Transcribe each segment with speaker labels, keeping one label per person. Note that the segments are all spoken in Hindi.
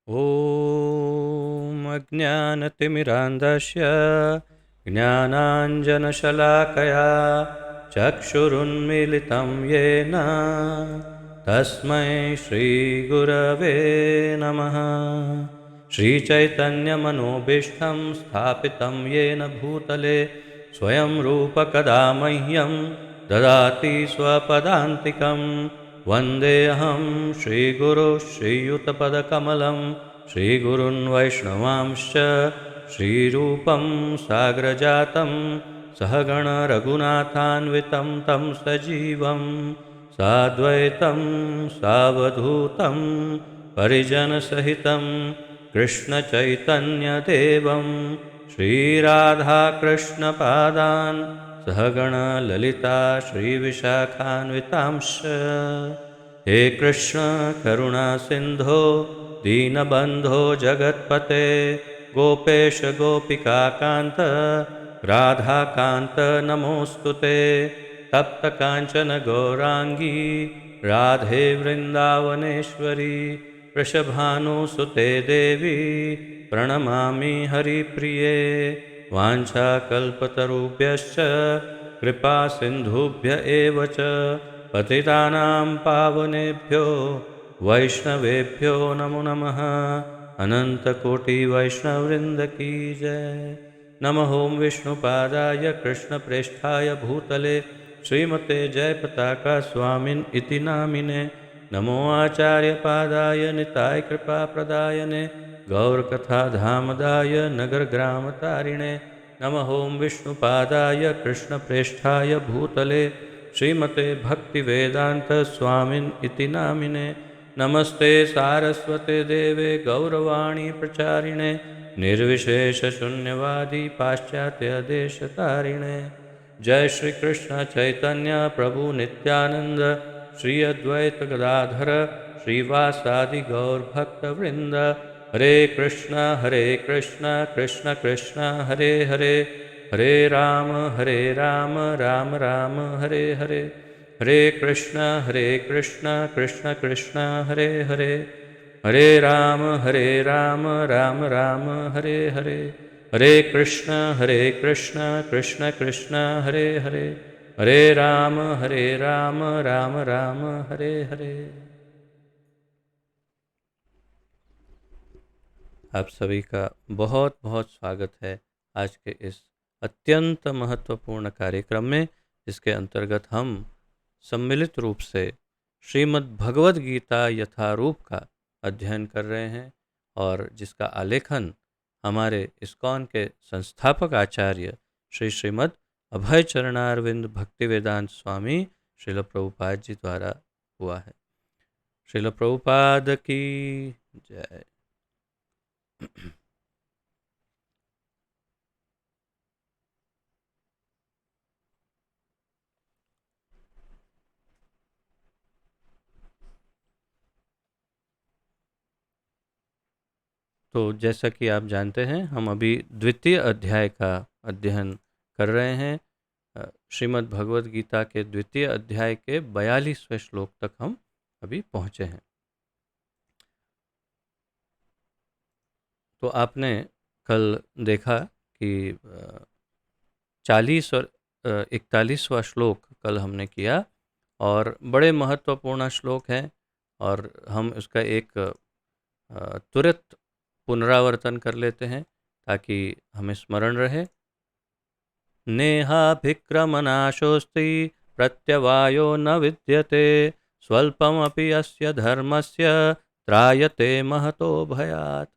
Speaker 1: ॐ अज्ञानतिमिरान्धस्य ज्ञानाञ्जनशलाकया चक्षुरुन्मीलितं येन तस्मै श्रीगुरवे नमः। श्रीचैतन्यमनोभीष्टं स्थापितं येन भूतले स्वयं रूपकदा मह्यं ददाति स्वपदान्तिकं। वन्देऽहं श्रीगुरुः श्रीयुतपदकमलं श्रीगुरून् वैष्णवांश्च श्रीरूपं साग्रजातं सहगण रघुनाथान्वितं तं सजीवं साद्वैतं सावधूतं परिजनसहितं कृष्णचैतन्यदेवं श्रीराधाकृष्णपादान् सहगण ललिता श्रीविशाखान्वितांश्च। हे कृष्ण करुणा सिंधो दीनबंधो जगत्पते गोपेश गोपिकाकांत राधाकांत नमोस्तुते। तप्त कांचन गौरांगी राधे वृंदावनेश्वरी वृषभानुसुते देवी प्रणमामि हरिप्रिये। वाञ्छाकल्पतरुभ्यश्च कृपा सिन्धुभ्य एव च पतितानां पावनेभ्यो वैष्णवेभ्यो नमो नमः। अनन्तकोटिवैष्णववृन्द की जय। नमः ओं विष्णुपादाय कृष्णप्रेष्ठाय भूतले श्रीमते जयपताका स्वामिन् इति नामिने। नमो आचार्यपादाय निताय कृपाप्रदायने गौरकथाधामदाय नगरग्रामतारिणे। नमः ओं विष्णुपादाय कृष्णप्रेष्ठाय भूतले श्रीमते भक्तिवेदान्तस्वामिन् इति नामिने। नमस्ते सारस्वते देवे गौरवाणी प्रचारिणे निर्विशेषशून्यवादी पाश्चात्यदेशतारिणे। जय श्री कृष्ण चैतन्य प्रभु नित्यानंद श्री अद्वैत गदाधर श्रीवासादि गौर भक्तवृंद। हरे कृष्ण कृष्ण कृष्ण हरे हरे हरे राम राम राम हरे हरे। हरे कृष्ण कृष्ण कृष्ण हरे हरे हरे राम राम राम हरे हरे। हरे कृष्ण कृष्ण कृष्ण हरे हरे हरे राम राम राम हरे हरे। आप सभी का बहुत बहुत स्वागत है आज के इस अत्यंत महत्वपूर्ण कार्यक्रम में, जिसके अंतर्गत हम सम्मिलित रूप से श्रीमद् भगवद गीता यथारूप का अध्ययन कर रहे हैं और जिसका आलेखन हमारे इस्कॉन के संस्थापक आचार्य श्री श्रीमद् अभय चरणारविंद भक्तिवेदांत स्वामी श्रील प्रभुपाद जी द्वारा हुआ है। श्रील प्रभुपाद की जय। तो जैसा कि आप जानते हैं, हम अभी द्वितीय अध्याय का अध्ययन कर रहे हैं। श्रीमद् भगवद गीता के द्वितीय अध्याय के 42वें श्लोक तक हम अभी पहुँचे हैं। तो आपने कल देखा कि 40 और 41वां श्लोक कल हमने किया और बड़े महत्वपूर्ण श्लोक हैं और हम उसका एक तुरंत पुनरावर्तन कर लेते हैं ताकि हमें स्मरण रहे। नेहाभिक्रमनाशोऽस्ति प्रत्यवायो न विद्यते स्वल्पमपि अस्य धर्मस्य त्रायते महतो भयात्।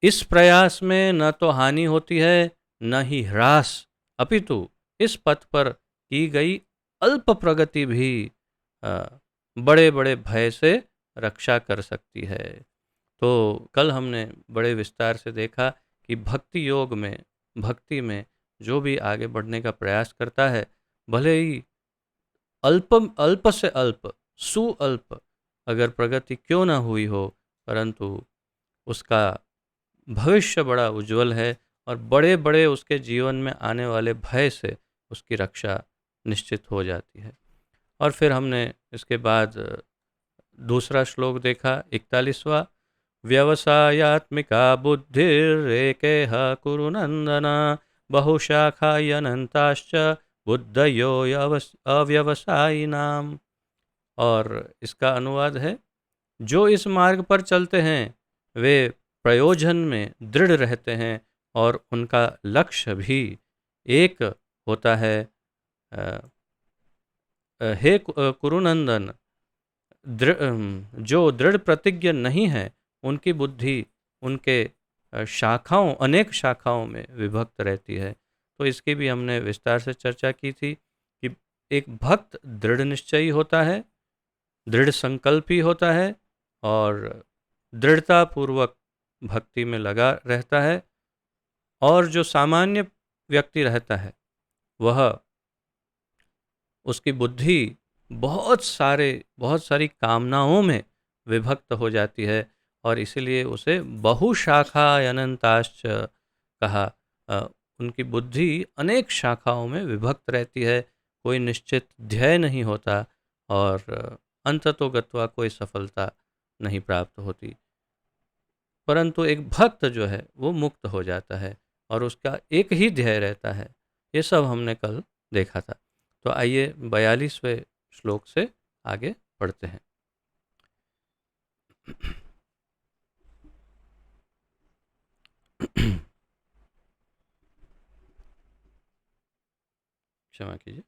Speaker 1: इस प्रयास में न तो हानि होती है न ही ह्रास, अपितु इस पथ पर की गई अल्प प्रगति भी बड़े बड़े भय से रक्षा कर सकती है। तो कल हमने बड़े विस्तार से देखा कि भक्ति योग में, भक्ति में जो भी आगे बढ़ने का प्रयास करता है, भले ही अल्प से अल्प, सुअल्प अगर प्रगति क्यों ना हुई हो, परंतु उसका भविष्य बड़ा उज्जवल है और बड़े बड़े उसके जीवन में आने वाले भय से उसकी रक्षा निश्चित हो जाती है। और फिर हमने इसके बाद दूसरा श्लोक देखा 41वां, व्यवसायात्मिका बुद्धिरेकेह कुरु नंदन बहुशाखायनन्ताश्च बुद्धयो अव्यवसायिनाम। और इसका अनुवाद है, जो इस मार्ग पर चलते हैं वे प्रयोजन में दृढ़ रहते हैं और उनका लक्ष्य भी एक होता है। हे कुरुनंदन, जो दृढ़ प्रतिज्ञ नहीं है उनकी बुद्धि उनके शाखाओं अनेक शाखाओं में विभक्त रहती है। तो इसकी भी हमने विस्तार से चर्चा की थी कि एक भक्त दृढ़ निश्चयी होता है, दृढ़ संकल्पी होता है और दृढ़ता पूर्वक भक्ति में लगा रहता है। और जो सामान्य व्यक्ति रहता है वह, उसकी बुद्धि बहुत सारी कामनाओं में विभक्त हो जाती है और इसीलिए उसे बहुशाखा अनंताश्च कहा। उनकी बुद्धि अनेक शाखाओं में विभक्त रहती है, कोई निश्चित ध्येय नहीं होता और अंततोगत्वा कोई सफलता नहीं प्राप्त होती। परंतु एक भक्त जो है वो मुक्त हो जाता है और उसका एक ही ध्येय रहता है। ये सब हमने कल देखा था। तो आइए 42वें श्लोक से आगे पढ़ते हैं। क्षमा कीजिए।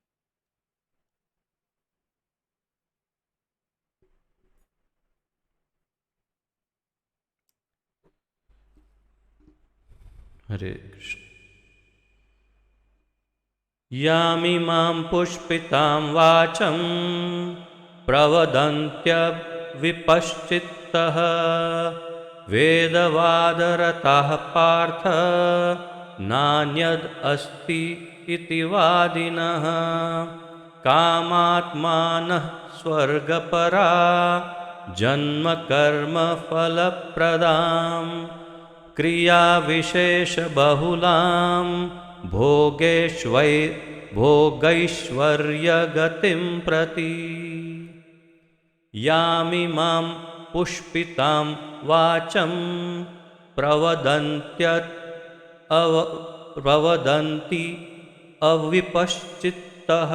Speaker 1: हरे कृष्ण। यामिमां पुष्पितां वाचं प्रवदन्त्यविपश्चित्तः वेदवादरताः पार्थ नान्यद् अस्ति इति वादिनः कामात्मानः स्वर्गपरा जन्मकर्मफलप्रदां क्रियाविशेषबहुलां भोगैश्वर्यगतिं प्रति यामिमां पुष्पितां वाचं प्रवदन्ति अविपश्चित्तः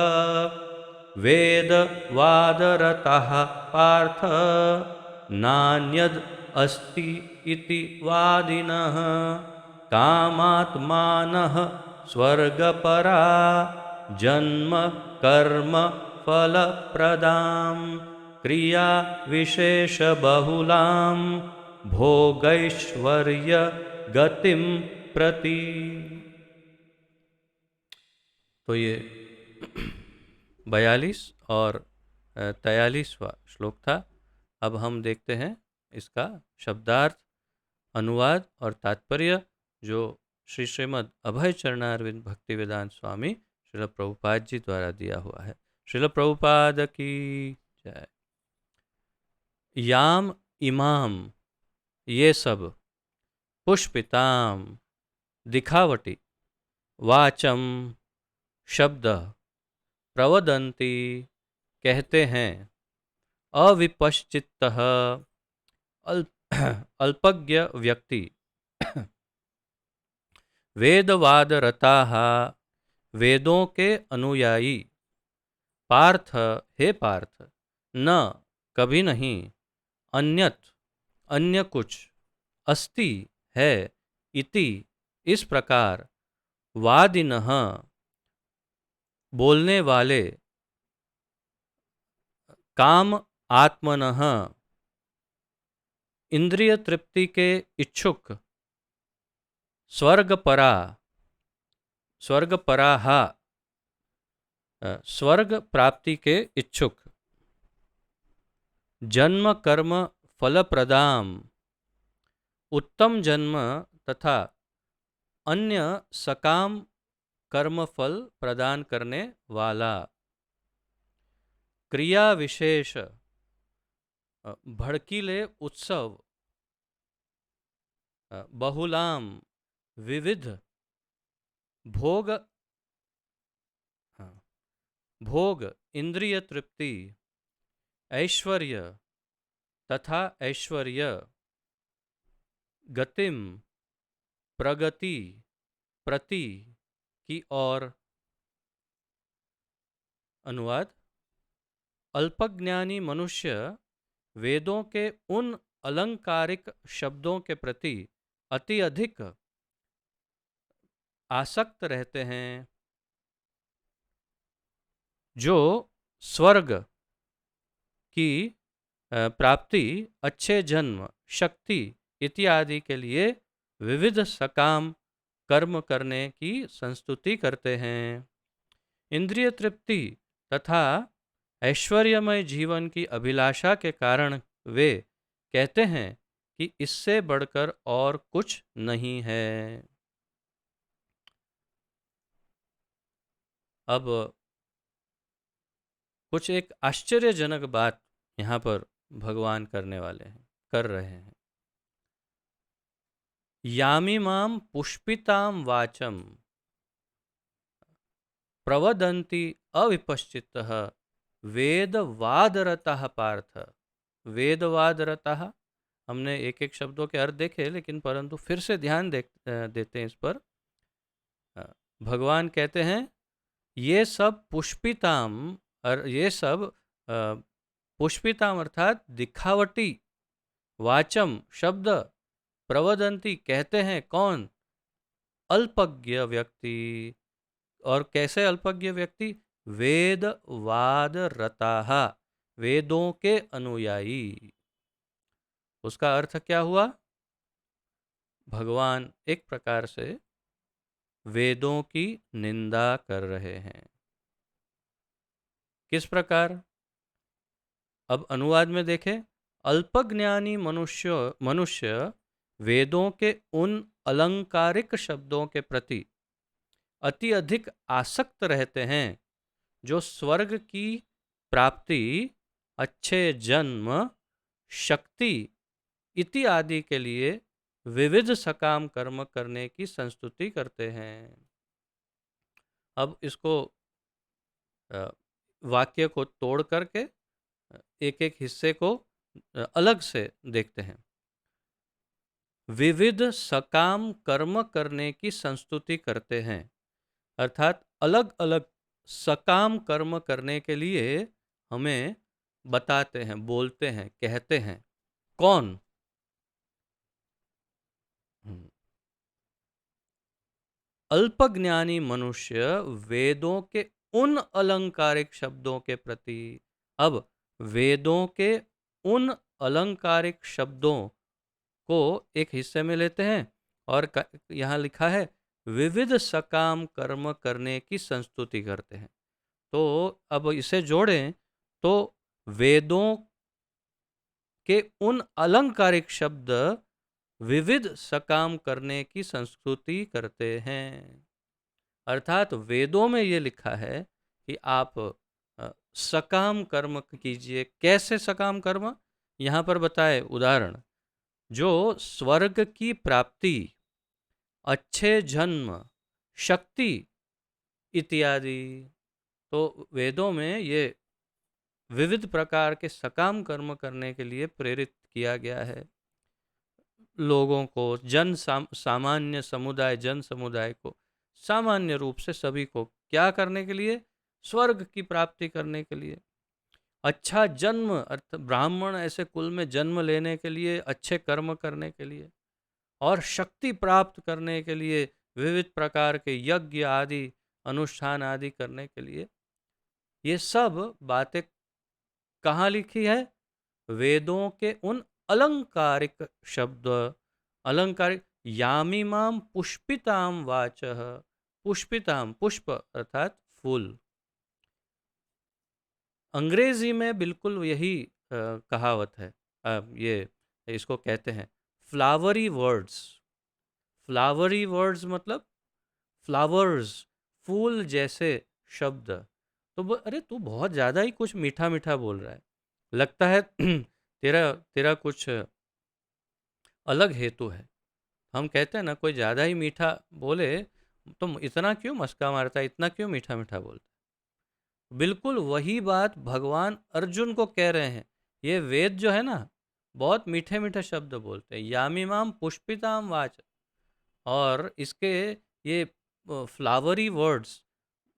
Speaker 1: वेदवादरतः पार्थ नान्यद् अस्ति इति वादिनः कामात्मानः स्वर्गपरा जन्म कर्म फलप्रदां क्रिया विशेष बहुलां भोगैश्वर्य गतिम प्रति। तो ये 42 और 43वां श्लोक था। अब हम देखते हैं इसका शब्दार्थ, अनुवाद और तात्पर्य, जो श्री श्रीमद् अभय चरणारविंद भक्ति वेदांत स्वामी श्रील प्रभुपाद जी द्वारा दिया हुआ है। श्रील प्रभुपाद की जय। याम इमाम, ये सब, पुष्पिताम, दिखावटी, वाचम, शब्द, प्रवदंती, कहते हैं, अविपश्चित्तः, अल्पज्ञ व्यक्ति, वेदवादरताः, वेदों के अनुयायी, पार्थ, हे पार्थ, न, कभी नहीं, अन्यत, अन्य कुछ, अस्ति, है, इति, इस प्रकार, वादिनः, बोलने वाले, काम आत्मनः, इंद्रिय तृप्ति के इच्छुक, स्वर्गपरा, स्वर्गपराः, स्वर्ग प्राप्ति के इच्छुक, जन्म कर्म फलप्रदाम, उत्तम जन्म तथा अन्य सकाम कर्मफल प्रदान करने वाला, क्रिया विशेष, भड़कीले उत्सव, बहुलाम, विविध, भोग, भोग, इंद्रिय तृप्ति, ऐश्वर्य, तथा ऐश्वर्य गतिम प्रगति प्रति की ओर। अनुवाद: अल्पज्ञानी मनुष्य वेदों के उन अलंकारिक शब्दों के प्रति अति अधिक आसक्त रहते हैं जो स्वर्ग की प्राप्ति, अच्छे जन्म, शक्ति इत्यादि के लिए विविध सकाम कर्म करने की संस्तुति करते हैं। इंद्रिय तृप्ति तथा ऐश्वर्यमय जीवन की अभिलाषा के कारण वे कहते हैं कि इससे बढ़कर और कुछ नहीं है। अब कुछ एक आश्चर्यजनक बात यहाँ पर भगवान कर रहे हैं। यामिमाम पुष्पिताम वाचम प्रवदन्ति अविपश्चितः वेदवादरतः पार्थ। वेदवादरतः, हमने एक एक शब्दों के अर्थ देखे, लेकिन परंतु फिर से ध्यान देते हैं इस पर। भगवान कहते हैं ये सब पुष्पिताम, और ये सब पुष्पिताम अर्थात दिखावटी, वाचम शब्द, प्रवदंती कहते हैं कौन? अल्पज्ञ व्यक्ति। और कैसे अल्पज्ञ व्यक्ति? वेदवाद रताः, वेदों के अनुयायी। उसका अर्थ क्या हुआ? भगवान एक प्रकार से वेदों की निंदा कर रहे हैं। किस प्रकार? अब अनुवाद में देखें। अल्पज्ञानी मनुष्य वेदों के उन अलंकारिक शब्दों के प्रति अति अधिक आसक्त रहते हैं जो स्वर्ग की प्राप्ति, अच्छे जन्म, शक्ति इत्यादि के लिए विविध सकाम कर्म करने की संस्तुति करते हैं। अब इसको वाक्य को तोड़ करके एक एक हिस्से को अलग से देखते हैं। विविध सकाम कर्म करने की संस्तुति करते हैं, अर्थात अलग अलग सकाम कर्म करने के लिए हमें बताते हैं, बोलते हैं, कहते हैं। कौन? अल्पज्ञानी मनुष्य वेदों के उन अलंकारिक शब्दों के प्रति। अब वेदों के उन अलंकारिक शब्दों को एक हिस्से में लेते हैं और यहाँ लिखा है विविध सकाम कर्म करने की संस्तुति करते हैं। तो अब इसे जोड़ें तो वेदों के उन अलंकारिक शब्द विविध सकाम करने की संस्तुति करते हैं। अर्थात वेदों में ये लिखा है कि आप सकाम कर्म कीजिए। कैसे सकाम कर्म? यहाँ पर बताए उदाहरण, जो स्वर्ग की प्राप्ति, अच्छे जन्म, शक्ति इत्यादि। तो वेदों में ये विविध प्रकार के सकाम कर्म करने के लिए प्रेरित किया गया है लोगों को, सामान्य समुदाय, जन समुदाय को, सामान्य रूप से सभी को क्या करने के लिए? स्वर्ग की प्राप्ति करने के लिए। अच्छा जन्म, अर्थ ब्राह्मण ऐसे कुल में जन्म लेने के लिए, अच्छे कर्म करने के लिए, और शक्ति प्राप्त करने के लिए, विविध प्रकार के यज्ञ आदि, अनुष्ठान आदि करने के लिए। ये सब बातें कहाँ लिखी है? वेदों के उन अलंकारिक शब्द, अलंकारिक। यामिमाम पुष्पिताम वाचः। पुष्पिताम, पुष्प अर्थात फूल। अंग्रेजी में बिल्कुल यही कहावत है। ये इसको कहते हैं फ्लावरी वर्ड्स। फ्लावरी वर्ड्स मतलब फ्लावर्स, फूल जैसे शब्द। तो अरे तू बहुत ज़्यादा ही कुछ मीठा मीठा बोल रहा है, लगता है तेरा कुछ अलग हेतु है। हम कहते हैं ना, कोई ज़्यादा ही मीठा बोले तो इतना क्यों मस्का मारता है, इतना क्यों मीठा मीठा बोलता है। बिल्कुल वही बात भगवान अर्जुन को कह रहे हैं। ये वेद जो है ना, बहुत मीठे मीठे शब्द बोलते हैं, यामिमाम पुष्पिताम वाच। और इसके ये फ्लावरी वर्ड्स,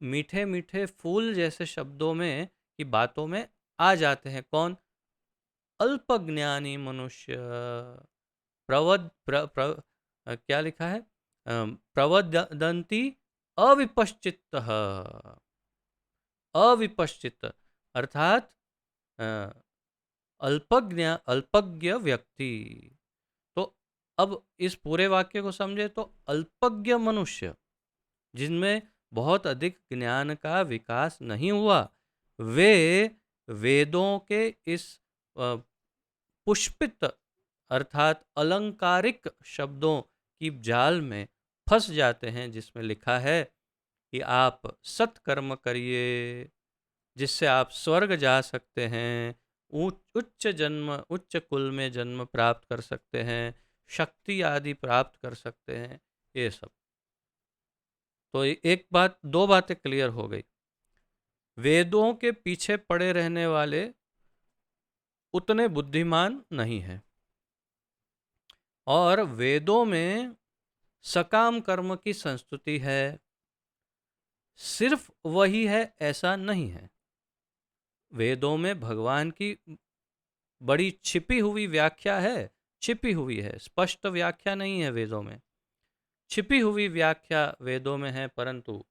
Speaker 1: मीठे मीठे फूल जैसे शब्दों में की बातों में आ जाते हैं। कौन? अल्पज्ञानी मनुष्य। प्रवद क्या लिखा है? प्रवदंती अविपश्चित। अविपश्चित अर्थात अ, अल्पज्ञ व्यक्ति। तो अब इस पूरे वाक्य को समझे तो अल्पज्ञ मनुष्य, जिनमें बहुत अधिक ज्ञान का विकास नहीं हुआ, वे वेदों के इस पुष्पित अर्थात अलंकारिक शब्दों की जाल में फंस जाते हैं, जिसमें लिखा है कि आप सत्कर्म करिए जिससे आप स्वर्ग जा सकते हैं, उच्च कुल में जन्म प्राप्त कर सकते हैं, शक्ति आदि प्राप्त कर सकते हैं, ये सब। तो एक बात, दो बातें क्लियर हो गई। वेदों के पीछे पड़े रहने वाले उतने बुद्धिमान नहीं हैं, और वेदों में सकाम कर्म की संस्तुति है, सिर्फ वही है ऐसा नहीं है। वेदों में भगवान की बड़ी छिपी हुई व्याख्या है, छिपी हुई है, स्पष्ट व्याख्या नहीं है वेदों में, छिपी हुई व्याख्या वेदों में है। परंतु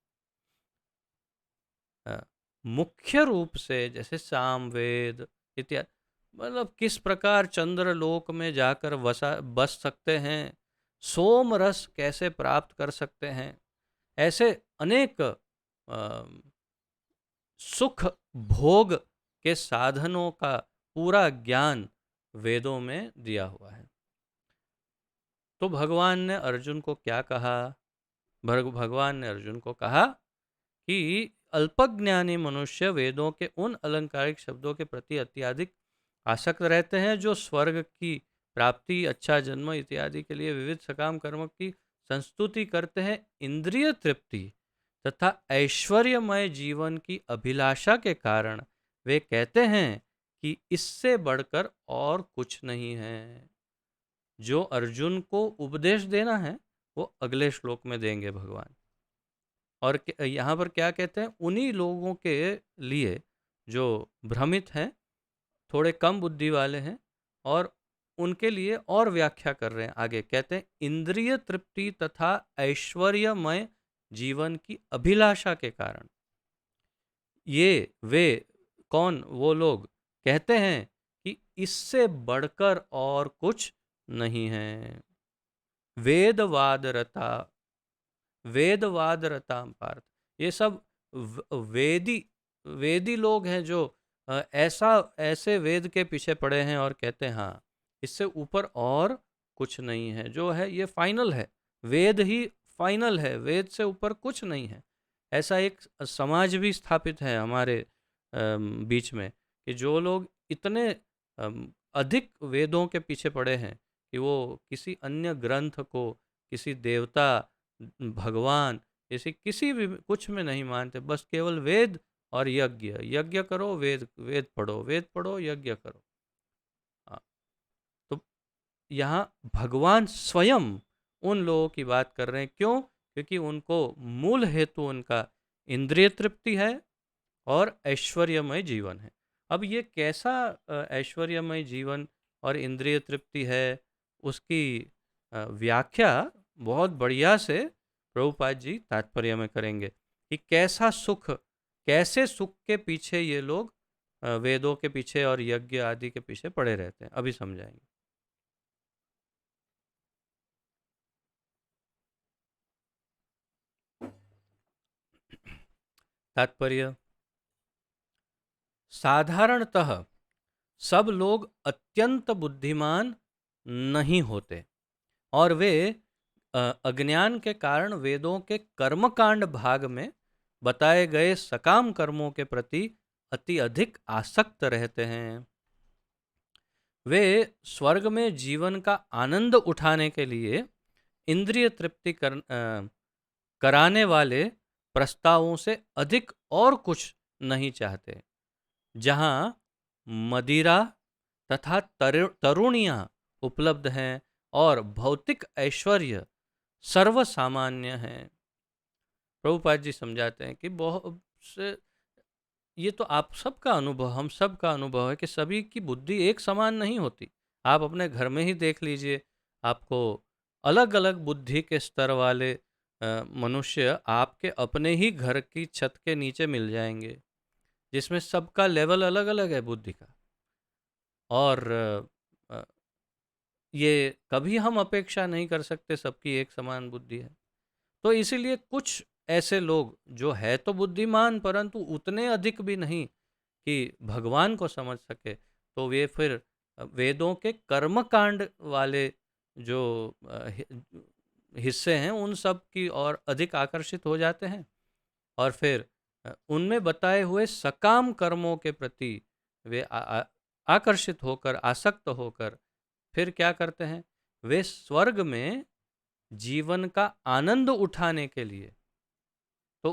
Speaker 1: मुख्य रूप से जैसे सामवेद इत्यादि, मतलब किस प्रकार चंद्रलोक में जाकर बस सकते हैं, सोम रस कैसे प्राप्त कर सकते हैं, ऐसे अनेक सुख भोग के साधनों का पूरा ज्ञान वेदों में दिया हुआ है। तो भगवान ने अर्जुन को क्या कहा? भगवान ने अर्जुन को कहा कि अल्पज्ञानी मनुष्य वेदों के उन अलंकारिक शब्दों के प्रति अत्यधिक आसक्त रहते हैं जो स्वर्ग की प्राप्ति, अच्छा जन्म इत्यादि के लिए विविध सकाम कर्म की संस्तुति करते हैं। इंद्रिय तृप्ति तथा ऐश्वर्यमय जीवन की अभिलाषा के कारण वे कहते हैं कि इससे बढ़कर और कुछ नहीं है। जो अर्जुन को उपदेश देना है वो अगले श्लोक में देंगे भगवान। और यहाँ पर क्या कहते हैं? उन्हीं लोगों के लिए जो भ्रमित हैं, थोड़े कम बुद्धि वाले हैं, और उनके लिए और व्याख्या कर रहे हैं। आगे कहते हैं इंद्रिय तृप्ति तथा ऐश्वर्यमय जीवन की अभिलाषा के कारण। ये वे कौन? वो लोग कहते हैं कि इससे बढ़कर और कुछ नहीं है। वेदवादरता, वेदवादरताम पार्थ, ये सब वेदी वेदी लोग हैं जो ऐसे वेद के पीछे पड़े हैं और कहते हैं हाँ, इससे ऊपर और कुछ नहीं है, जो है ये फाइनल है, वेद ही फाइनल है, वेद से ऊपर कुछ नहीं है। ऐसा एक समाज भी स्थापित है हमारे बीच में कि जो लोग इतने अधिक वेदों के पीछे पड़े हैं कि वो किसी अन्य ग्रंथ को, किसी देवता, भगवान, ऐसे किसी भी कुछ में नहीं मानते, बस केवल वेद और यज्ञ, यज्ञ करो, वेद वेद पढ़ो, वेद पढ़ो, यज्ञ करो। तो यहाँ भगवान स्वयं उन लोगों की बात कर रहे हैं। क्यों? क्योंकि उनको मूल हेतु उनका इंद्रिय तृप्ति है और ऐश्वर्यमय जीवन है। अब ये कैसा ऐश्वर्यमय जीवन और इंद्रिय तृप्ति है, उसकी व्याख्या बहुत बढ़िया से प्रभुपाद जी तात्पर्य में करेंगे कि कैसा सुख, कैसे सुख के पीछे ये लोग वेदों के पीछे और यज्ञ आदि के पीछे पड़े रहते हैं। अभी समझाएंगे। तात्पर्य, साधारणतः सब लोग अत्यंत बुद्धिमान नहीं होते, और वे अज्ञान के कारण वेदों के कर्मकांड भाग में बताए गए सकाम कर्मों के प्रति अति अधिक आसक्त रहते हैं। वे स्वर्ग में जीवन का आनंद उठाने के लिए इंद्रिय तृप्ति कराने वाले प्रस्तावों से अधिक और कुछ नहीं चाहते। जहाँ मदिरा, तथा तरुणियां उपलब्ध हैं और भौतिक ऐश्वर्य सर्वसामान्य है। प्रभुपाद जी समझाते हैं कि बहुत से ये तो आप सबका अनुभव, हम सबका अनुभव है कि सभी की बुद्धि एक समान नहीं होती। आप अपने घर में ही देख लीजिए, आपको अलग अलग बुद्धि के स्तर वाले मनुष्य आपके अपने ही घर की छत के नीचे मिल जाएंगे, जिसमें सबका लेवल अलग अलग है बुद्धि का। और ये कभी हम अपेक्षा नहीं कर सकते सबकी एक समान बुद्धि है। तो इसीलिए कुछ ऐसे लोग जो है तो बुद्धिमान परंतु उतने अधिक भी नहीं कि भगवान को समझ सके, तो वे फिर वेदों के कर्म कांड वाले जो हिस्से हैं उन सब की ओर अधिक आकर्षित हो जाते हैं, और फिर उनमें बताए हुए सकाम कर्मों के प्रति वे आकर्षित होकर, आसक्त होकर फिर क्या करते हैं, वे स्वर्ग में जीवन का आनंद उठाने के लिए, तो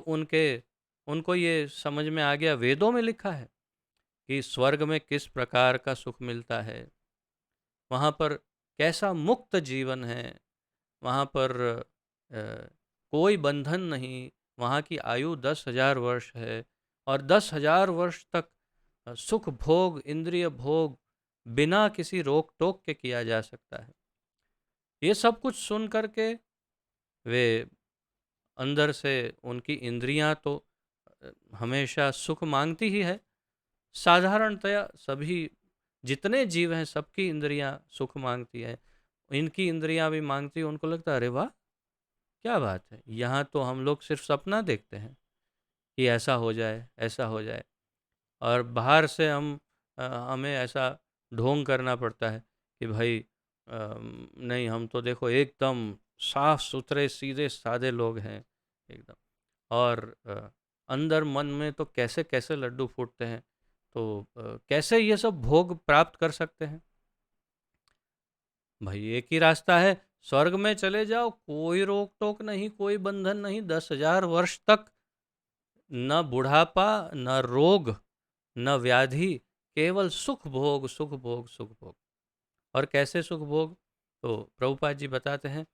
Speaker 1: उनको ये समझ में आ गया, वेदों में लिखा है कि स्वर्ग में किस प्रकार का सुख मिलता है, वहाँ पर कैसा मुक्त जीवन है, वहाँ पर कोई बंधन नहीं, वहाँ की आयु 10,000 वर्ष है, और 10,000 वर्ष तक सुख भोग, इंद्रिय भोग बिना किसी रोक टोक के किया जा सकता है। ये सब कुछ सुन करके वे अंदर से, उनकी इंद्रियां तो हमेशा सुख मांगती ही है, साधारणतया सभी जितने जीव हैं सबकी इंद्रियां सुख मांगती है, इनकी इंद्रियां भी मांगती है। उनको लगता है अरे वाह क्या बात है, यहाँ तो हम लोग सिर्फ सपना देखते हैं कि ऐसा हो जाए ऐसा हो जाए, और बाहर से हमें ऐसा ढोंग करना पड़ता है कि भाई नहीं, हम तो देखो एकदम साफ सुथरे सीधे साधे लोग हैं एकदम, और अंदर मन में तो कैसे कैसे लड्डू फूटते हैं, तो कैसे ये सब भोग प्राप्त कर सकते हैं। भाई एक ही रास्ता है, स्वर्ग में चले जाओ, कोई रोक टोक नहीं, कोई बंधन नहीं, 10,000 वर्ष तक न बुढ़ापा, न रोग, न व्याधि, केवल सुख भोग सुख भोग सुख भोग। और कैसे सुख भोग, तो प्रभुपाद जी बताते हैं,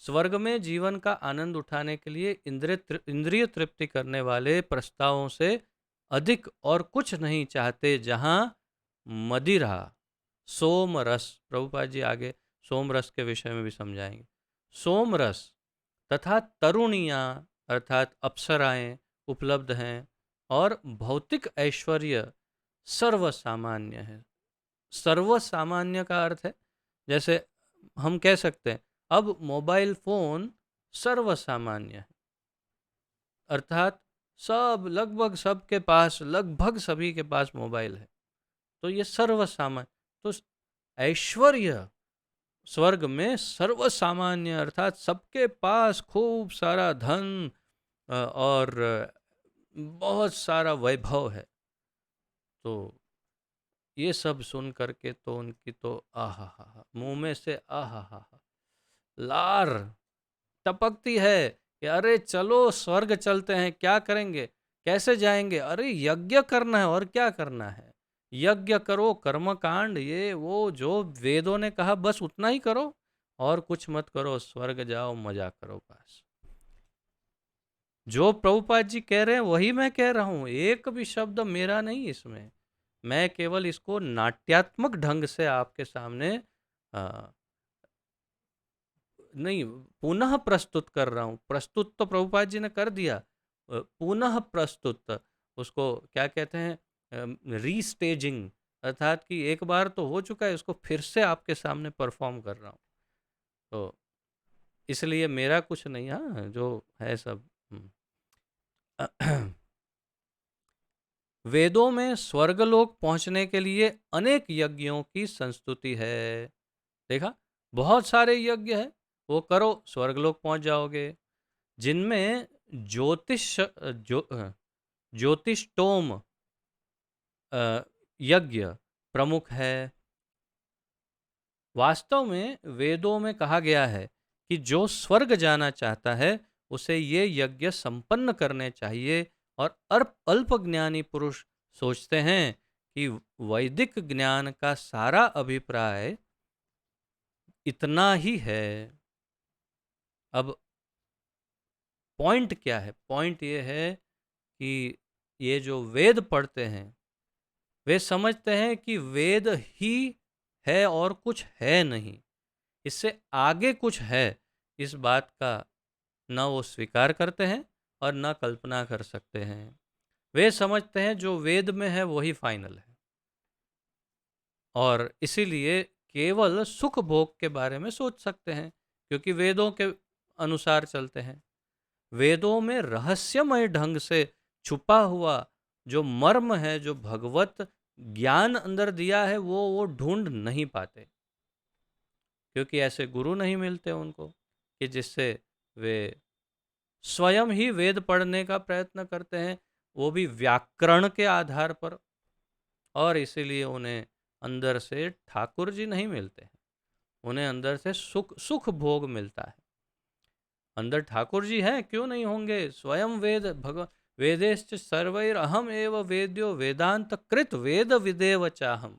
Speaker 1: स्वर्ग में जीवन का आनंद उठाने के लिए इंद्रिय तृप्ति करने वाले प्रस्तावों से अधिक और कुछ नहीं चाहते, जहां मदिरा, सोम रस, प्रभुपाद जी आगे सोम रस के विषय में भी समझाएंगे, सोम रस तथा तरुणियां अर्थात अप्सराएं उपलब्ध हैं, और भौतिक ऐश्वर्य सर्वसामान्य है। सर्वसामान्य का अर्थ है, जैसे हम कह सकते हैं अब मोबाइल फोन सर्वसामान्य है, अर्थात सब, लगभग सबके पास, लगभग सभी के पास मोबाइल है, तो ये सर्वसामान्य। तो ऐश्वर्य स्वर्ग में सर्वसामान्य, अर्थात सबके पास खूब सारा धन और बहुत सारा वैभव है। तो ये सब सुन करके तो उनकी तो आहा हा, मुंह में से आहा हा लार टपकती है कि अरे चलो स्वर्ग चलते हैं, क्या करेंगे, कैसे जाएंगे, अरे यज्ञ करना है, और क्या करना है, यज्ञ करो, कर्म कांड, ये वो जो वेदों ने कहा बस उतना ही करो, और कुछ मत करो, स्वर्ग जाओ मजा करो बस। जो प्रभुपाद जी कह रहे हैं वही मैं कह रहा हूं, एक भी शब्द मेरा नहीं इसमें, मैं केवल इसको नाट्यात्मक ढंग से आपके सामने नहीं, पुनः प्रस्तुत कर रहा हूँ। प्रस्तुत तो प्रभुपाद जी ने कर दिया, पुनः प्रस्तुत उसको क्या कहते हैं, रीस्टेजिंग, अर्थात कि एक बार तो हो चुका है, इसको फिर से आपके सामने परफॉर्म कर रहा हूँ। तो इसलिए मेरा कुछ नहीं, हाँ जो है सब। वेदों में स्वर्गलोक पहुंचने के लिए अनेक यज्ञों की संस्तुति है। देखा, बहुत सारे यज्ञ है, वो करो स्वर्गलोक पहुंच जाओगे, जिनमें ज्योतिष्टोम यज्ञ प्रमुख है। वास्तव में वेदों में कहा गया है कि जो स्वर्ग जाना चाहता है उसे ये यज्ञ संपन्न करने चाहिए, और अल्प ज्ञानी पुरुष सोचते हैं कि वैदिक ज्ञान का सारा अभिप्राय इतना ही है। अब पॉइंट क्या है? पॉइंट ये है कि ये जो वेद पढ़ते हैं वे समझते हैं कि वेद ही है और कुछ है नहीं, इससे आगे कुछ है, इस बात का न वो स्वीकार करते हैं और न कल्पना कर सकते हैं। वे समझते हैं जो वेद में है वही फाइनल है, और इसीलिए केवल सुख भोग के बारे में सोच सकते हैं, क्योंकि वेदों के अनुसार चलते हैं। वेदों में रहस्यमय ढंग से छुपा हुआ जो मर्म है, जो भगवत ज्ञान अंदर दिया है, वो ढूंढ नहीं पाते, क्योंकि ऐसे गुरु नहीं मिलते उनको कि जिससे वे स्वयं ही वेद पढ़ने का प्रयत्न करते हैं, वो भी व्याकरण के आधार पर। और इसीलिए उन्हें अंदर से ठाकुर जी नहीं मिलते हैं, उन्हें अंदर से सुख सुख भोग मिलता है। अंदर ठाकुर जी हैं, क्यों नहीं होंगे? स्वयं वेद वेदेश्च सर्वैर अहम एव वेद्यो वेदांत कृत वेद विदेव चाहम।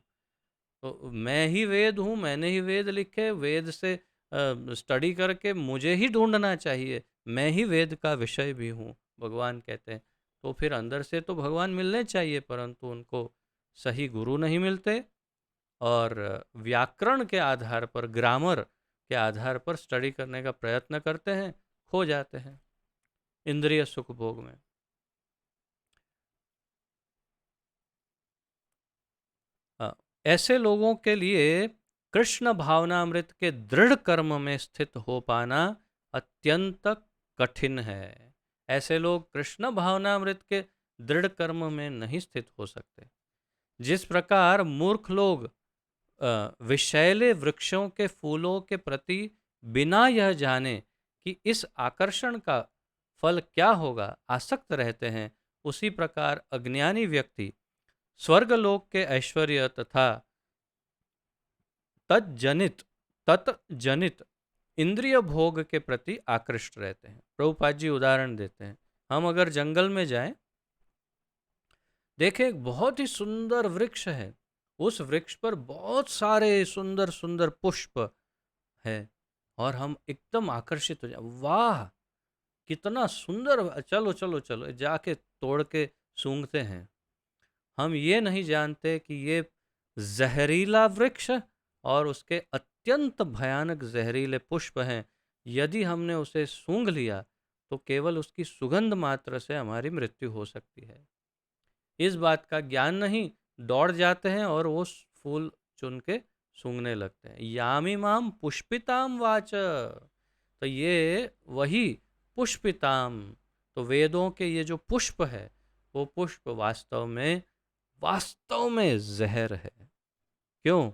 Speaker 1: तो मैं ही वेद हूँ, मैंने ही वेद लिखे, वेद से स्टडी करके मुझे ही ढूंढना चाहिए, मैं ही वेद का विषय भी हूँ, भगवान कहते हैं। तो फिर अंदर से तो भगवान मिलने चाहिए, परंतु उनको सही गुरु नहीं मिलते, और व्याकरण के आधार पर, ग्रामर के आधार पर स्टडी करने का प्रयत्न करते हैं, खो जाते हैं इंद्रिय सुख भोग में। ऐसे लोगों के लिए कृष्ण भावनामृत के दृढ़ कर्म में स्थित हो पाना अत्यंत कठिन है। ऐसे लोग कृष्ण भावनामृत के दृढ़ कर्म में नहीं स्थित हो सकते। जिस प्रकार मूर्ख लोग विषैले वृक्षों के फूलों के प्रति बिना यह जाने कि इस आकर्षण का फल क्या होगा आसक्त रहते हैं, उसी प्रकार अज्ञानी व्यक्ति स्वर्गलोक के ऐश्वर्य तथा तत्जनित तत्जनित इंद्रिय भोग के प्रति आकृष्ट रहते हैं। प्रभुपाद जी उदाहरण देते हैं, हम अगर जंगल में जाएं, देखें एक बहुत ही सुंदर वृक्ष है, उस वृक्ष पर बहुत सारे सुंदर सुंदर पुष्प है, और हम एकदम आकर्षित हो जाए, वाह कितना सुंदर, चलो चलो चलो जाके तोड़ के सूंघते हैं। हम ये नहीं जानते कि ये जहरीला वृक्ष और उसके अत्यंत भयानक जहरीले पुष्प हैं। यदि हमने उसे सूंघ लिया तो केवल उसकी सुगंध मात्र से हमारी मृत्यु हो सकती है। इस बात का ज्ञान नहीं, दौड़ जाते हैं और वो फूल चुन के सूंघने लगते हैं। यामिमाम पुष्पिताम वाच, तो ये वही पुष्पिताम, तो वेदों के ये जो पुष्प है, वो पुष्प वास्तव में जहर है। क्यों?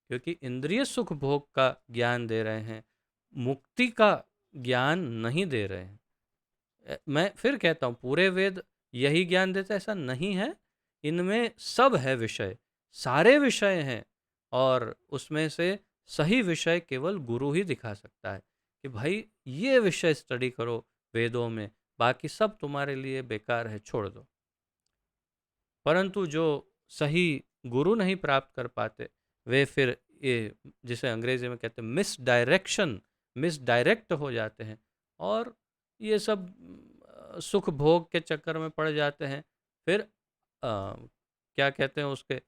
Speaker 1: क्योंकि इंद्रिय सुख भोग का ज्ञान दे रहे हैं, मुक्ति का ज्ञान नहीं दे रहे हैं। मैं फिर कहता हूँ, पूरे वेद यही ज्ञान देते, ऐसा नहीं है। इनमें सब है विषय, सारे विषय हैं, और उसमें से सही विषय केवल गुरु ही दिखा सकता है कि भाई ये विषय स्टडी करो वेदों में, बाकी सब तुम्हारे लिए बेकार है, छोड़ दो। परंतु जो सही गुरु नहीं प्राप्त कर पाते, वे फिर ये जिसे अंग्रेजी में कहते हैं मिसडायरेक्ट हो जाते हैं, और ये सब सुख भोग के चक्कर में पड़ जाते हैं। फिर क्या कहते हैं उसके,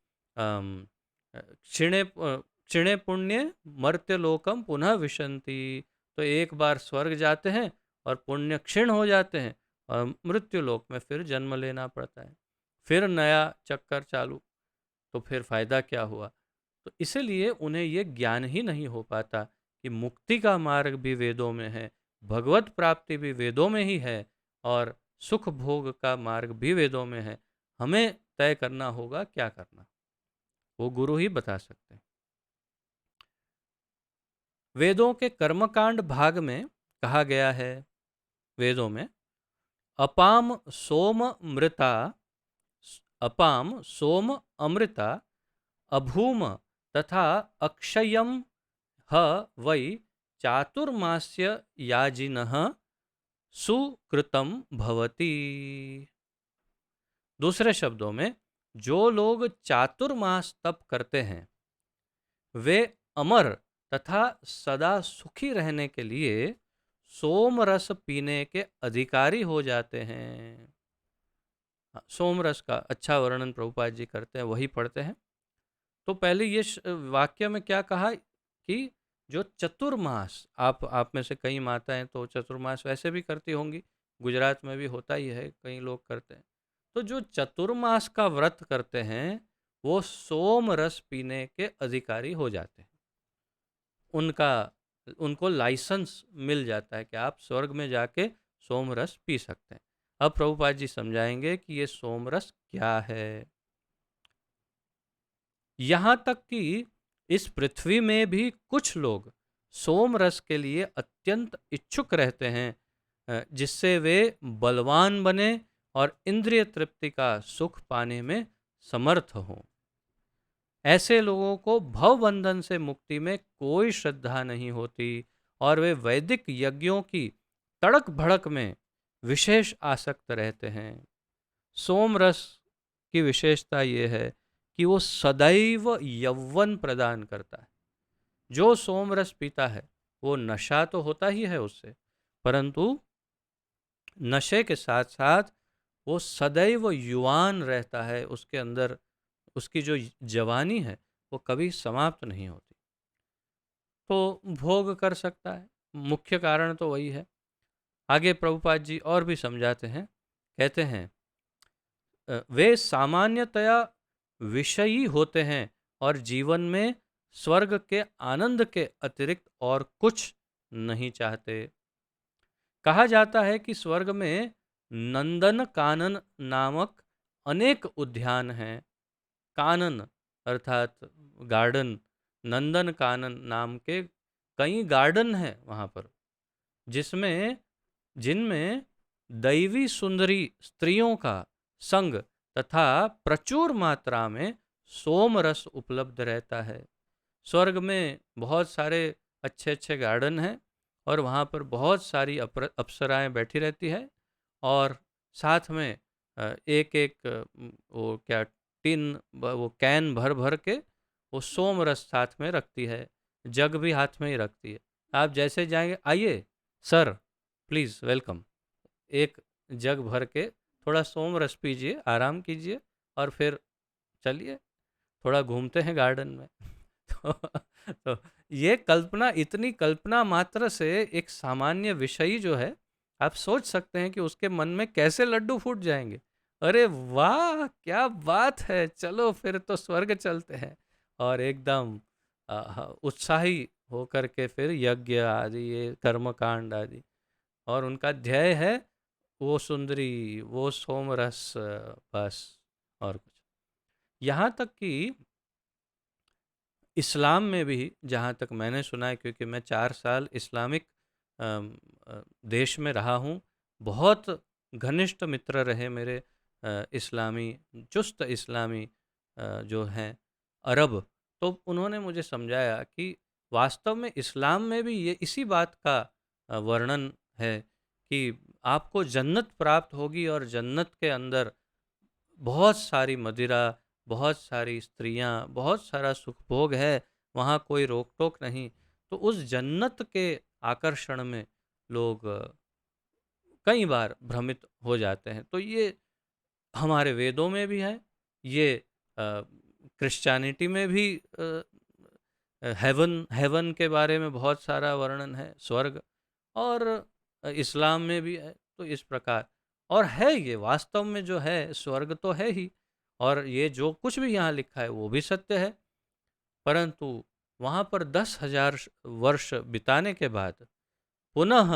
Speaker 1: क्षिणे पुण्य मर्त्य लोकम पुनः विशंति। तो एक बार स्वर्ग जाते हैं और पुण्य क्षीण हो जाते हैं, और मृत्यु लोक में फिर जन्म लेना पड़ता है, फिर नया चक्कर चालू। तो फिर फायदा क्या हुआ? तो इसीलिए उन्हें ये ज्ञान ही नहीं हो पाता कि मुक्ति का मार्ग भी वेदों में है, भगवत प्राप्ति भी वेदों में ही है, और सुख भोग का मार्ग भी वेदों में है। हमें तय करना होगा क्या करना, वो गुरु ही बता सकते हैं। वेदों के कर्मकांड भाग में कहा गया है, वेदों में अपाम सोम मृता, अपाम सोम अमृता अभूम तथा अक्षयम ह वै चातुर्मास्य याजिनः सुकृतम भवति। दूसरे शब्दों में, जो लोग चातुर्मास तप करते हैं वे अमर तथा सदा सुखी रहने के लिए सोम रस पीने के अधिकारी हो जाते हैं। हाँ, सोम रस का अच्छा वर्णन प्रभुपाद जी करते हैं, वही पढ़ते हैं। तो पहले ये वाक्य में क्या कहा कि जो चतुर्मास, आप में से कई माताएं तो चतुर्मास वैसे भी करती होंगी, गुजरात में भी होता ही है, कई लोग करते हैं। तो जो चतुर्मास का व्रत करते हैं वो सोम रस पीने के अधिकारी हो जाते हैं। उनका उनको लाइसेंस मिल जाता है कि आप स्वर्ग में जाके सोम रस पी सकते हैं। अब प्रभुपाद जी समझाएंगे कि ये सोम रस क्या है। यहाँ तक कि इस पृथ्वी में भी कुछ लोग सोम रस के लिए अत्यंत इच्छुक रहते हैं, जिससे वे बलवान बने और इंद्रिय तृप्ति का सुख पाने में समर्थ हों। ऐसे लोगों को भवबंधन से मुक्ति में कोई श्रद्धा नहीं होती और वे वैदिक यज्ञों की तड़क भड़क में विशेष आसक्त रहते हैं। सोम रस की विशेषता ये है कि वो सदैव यौवन प्रदान करता है। जो सोम रस पीता है वो नशा तो होता ही है उससे, परंतु नशे के साथ साथ वो सदैव युवान रहता है। उसके अंदर उसकी जो जवानी है वो कभी समाप्त नहीं होती। तो भोग कर सकता है, मुख्य कारण तो वही है। आगे प्रभुपाद जी और भी समझाते हैं, कहते हैं वे सामान्यतया विषयी होते हैं और जीवन में स्वर्ग के आनंद के अतिरिक्त और कुछ नहीं चाहते। कहा जाता है कि स्वर्ग में नंदन कानन नामक अनेक उद्यान हैं। कानन अर्थात गार्डन, नंदन कानन नाम के कई गार्डन हैं वहाँ पर, जिसमें जिनमें दैवी सुंदरी स्त्रियों का संग तथा प्रचुर मात्रा में सोम रस उपलब्ध रहता है। स्वर्ग में बहुत सारे अच्छे अच्छे गार्डन हैं और वहाँ पर बहुत सारी अप्सराएं बैठी रहती है और साथ में एक एक वो क्या टिन वो कैन भर भर के वो सोम रस साथ में रखती है, जग भी हाथ में ही रखती है। आप जैसे जाएंगे, आइए सर प्लीज़ वेलकम, एक जग भर के थोड़ा सोम रस पीजिए, आराम कीजिए और फिर चलिए थोड़ा घूमते हैं गार्डन में। तो, तो ये कल्पना, इतनी कल्पना मात्र से एक सामान्य विषयी जो है, आप सोच सकते हैं कि उसके मन में कैसे लड्डू फूट जाएंगे। अरे वाह क्या बात है, चलो फिर तो स्वर्ग चलते हैं। और एकदम उत्साही होकर के फिर यज्ञ आदि, ये कर्मकांड आदि, और उनका ध्येय है वो सुंदरी, वो सोमरस, बस और कुछ। यहाँ तक कि इस्लाम में भी, जहाँ तक मैंने सुना है, क्योंकि मैं 4 साल इस्लामिक देश में रहा हूँ, बहुत घनिष्ठ मित्र रहे मेरे इस्लामी, चुस्त इस्लामी जो हैं अरब। तो उन्होंने मुझे समझाया कि वास्तव में इस्लाम में भी ये इसी बात का वर्णन है कि आपको जन्नत प्राप्त होगी और जन्नत के अंदर बहुत सारी मदिरा, बहुत सारी स्त्रियां, बहुत सारा सुख भोग है, वहाँ कोई रोक टोक नहीं। तो उस जन्नत के आकर्षण में लोग कई बार भ्रमित हो जाते हैं। तो ये हमारे वेदों में भी है, ये क्रिश्चियनिटी में भी हेवन हेवन के बारे में बहुत सारा वर्णन है, स्वर्ग, और इस्लाम में भी है। तो इस प्रकार, और है ये वास्तव में जो है स्वर्ग तो है ही, और ये जो कुछ भी यहाँ लिखा है वो भी सत्य है। परंतु वहाँ पर 10,000 वर्ष बिताने के बाद पुनः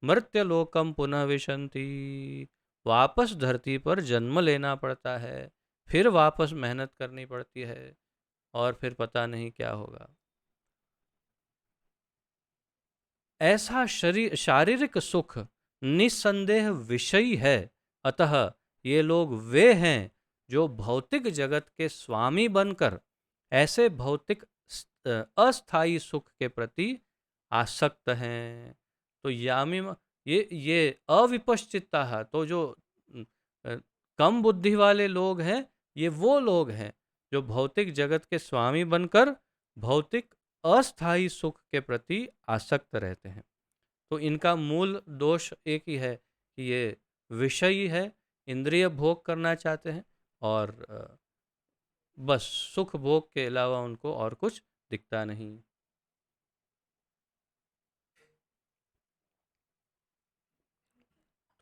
Speaker 1: मर्त्यलोकम पुनः विशंति, वापस धरती पर जन्म लेना पड़ता है, फिर वापस मेहनत करनी पड़ती है और फिर पता नहीं क्या होगा। ऐसा शारीरिक सुख निस्संदेह विषयी है। अतः ये लोग वे हैं जो भौतिक जगत के स्वामी बनकर ऐसे भौतिक अस्थाई सुख के प्रति आसक्त हैं। तो यामी ये अविपश्चिता है। तो जो कम बुद्धि वाले लोग हैं ये वो लोग हैं जो भौतिक जगत के स्वामी बनकर भौतिक अस्थायी सुख के प्रति आसक्त रहते हैं। तो इनका मूल दोष एक ही है कि ये विषयी है, इंद्रिय भोग करना चाहते हैं, और बस सुख भोग के अलावा उनको और कुछ दिखता नहीं।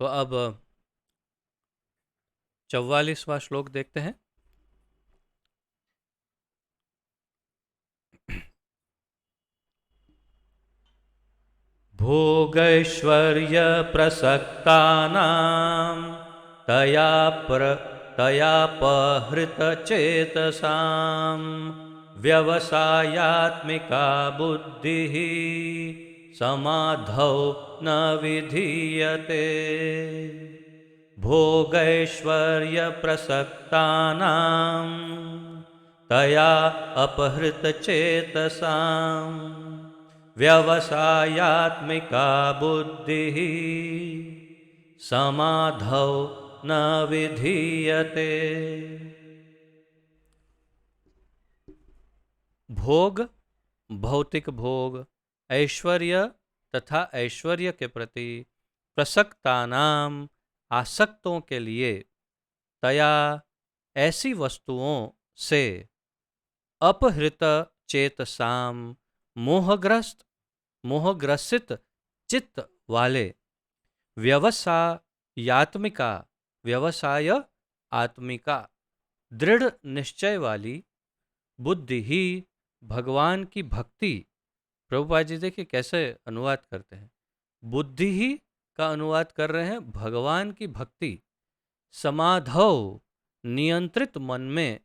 Speaker 1: तो अब 44वां श्लोक देखते हैं। भोगैश्वर्य प्रसक्तानां तया तयापहृतचेतसां व्यवसायात्मिका बुद्धिः समाधौ न विधीयते। भोगैश्वर्य प्रसक्तानां तया अपहृतचेतसां व्यवसायात्मिका बुद्धिः समाधौ न विधीयते। भोग, भौतिक भोग, ऐश्वर्य तथा ऐश्वर्य के प्रति प्रसक्तानाम आसक्तों के लिए, तया ऐसी वस्तुओं से, अपहृत चेतसाम मोहग्रस्त मोहग्रसित चित्त वाले, व्यवसायात्मिका व्यवसाय आत्मिका दृढ़ निश्चय वाली, बुद्धि ही भगवान की भक्ति। प्रभुपाद जी देखिए कैसे अनुवाद करते हैं, बुद्धि ही का अनुवाद कर रहे हैं भगवान की भक्ति, समाधौ नियंत्रित मन में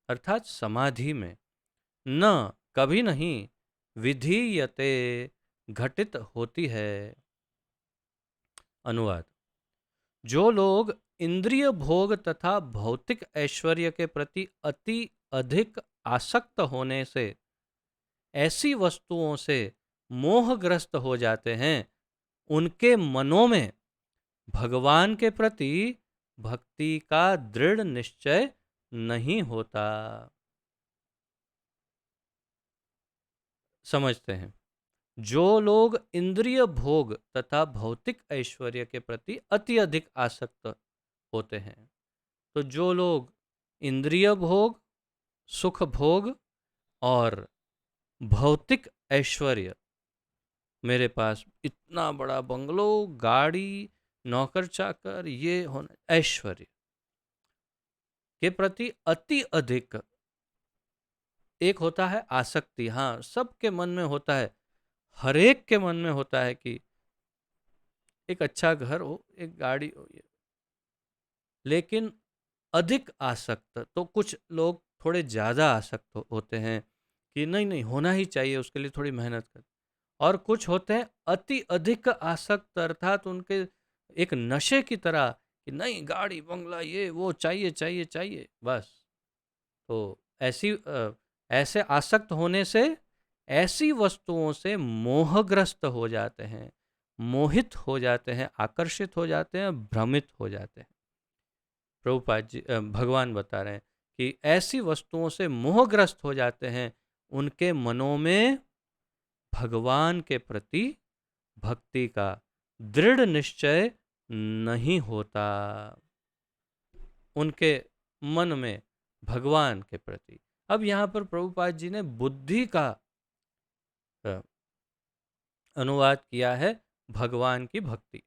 Speaker 1: अर्थात समाधि में, न कभी नहीं, विधीयते घटित होती है। अनुवाद: जो लोग इंद्रिय भोग तथा भौतिक ऐश्वर्य के प्रति अति अधिक आसक्त होने से ऐसी वस्तुओं से मोहग्रस्त हो जाते हैं, उनके मनों में भगवान के प्रति भक्ति का दृढ़ निश्चय नहीं होता। समझते हैं, जो लोग इंद्रिय भोग तथा भौतिक ऐश्वर्य के प्रति अति अधिक आसक्त होते हैं, तो जो लोग इंद्रिय भोग, सुख भोग और भौतिक ऐश्वर्य, मेरे पास इतना बड़ा बंगलो, गाड़ी, नौकर चाकर, ये होना, ऐश्वर्य के प्रति अति अधिक, एक होता है आसक्ति, हाँ सबके मन में होता है, हर एक के मन में होता है कि एक अच्छा घर हो, एक गाड़ी हो, ये, लेकिन अधिक आसक्त तो कुछ लोग थोड़े ज़्यादा आसक्त होते हैं कि नहीं नहीं होना ही चाहिए, उसके लिए थोड़ी मेहनत कर, और कुछ होते हैं अति अधिक आसक्त, अर्थात उनके एक नशे की तरह कि नहीं गाड़ी बंगला ये वो चाहिए चाहिए चाहिए बस। तो ऐसे आसक्त होने से ऐसी वस्तुओं से मोहग्रस्त हो जाते हैं, मोहित हो जाते हैं, आकर्षित हो जाते हैं, भ्रमित हो जाते हैं। प्रभुपाद जी भगवान बता रहे हैं कि ऐसी वस्तुओं से मोहग्रस्त हो जाते हैं, उनके मनों में भगवान के प्रति भक्ति का दृढ़ निश्चय नहीं होता। उनके मन में भगवान के प्रति, अब यहाँ पर प्रभुपाद जी ने बुद्धि का अनुवाद किया है भगवान की भक्ति।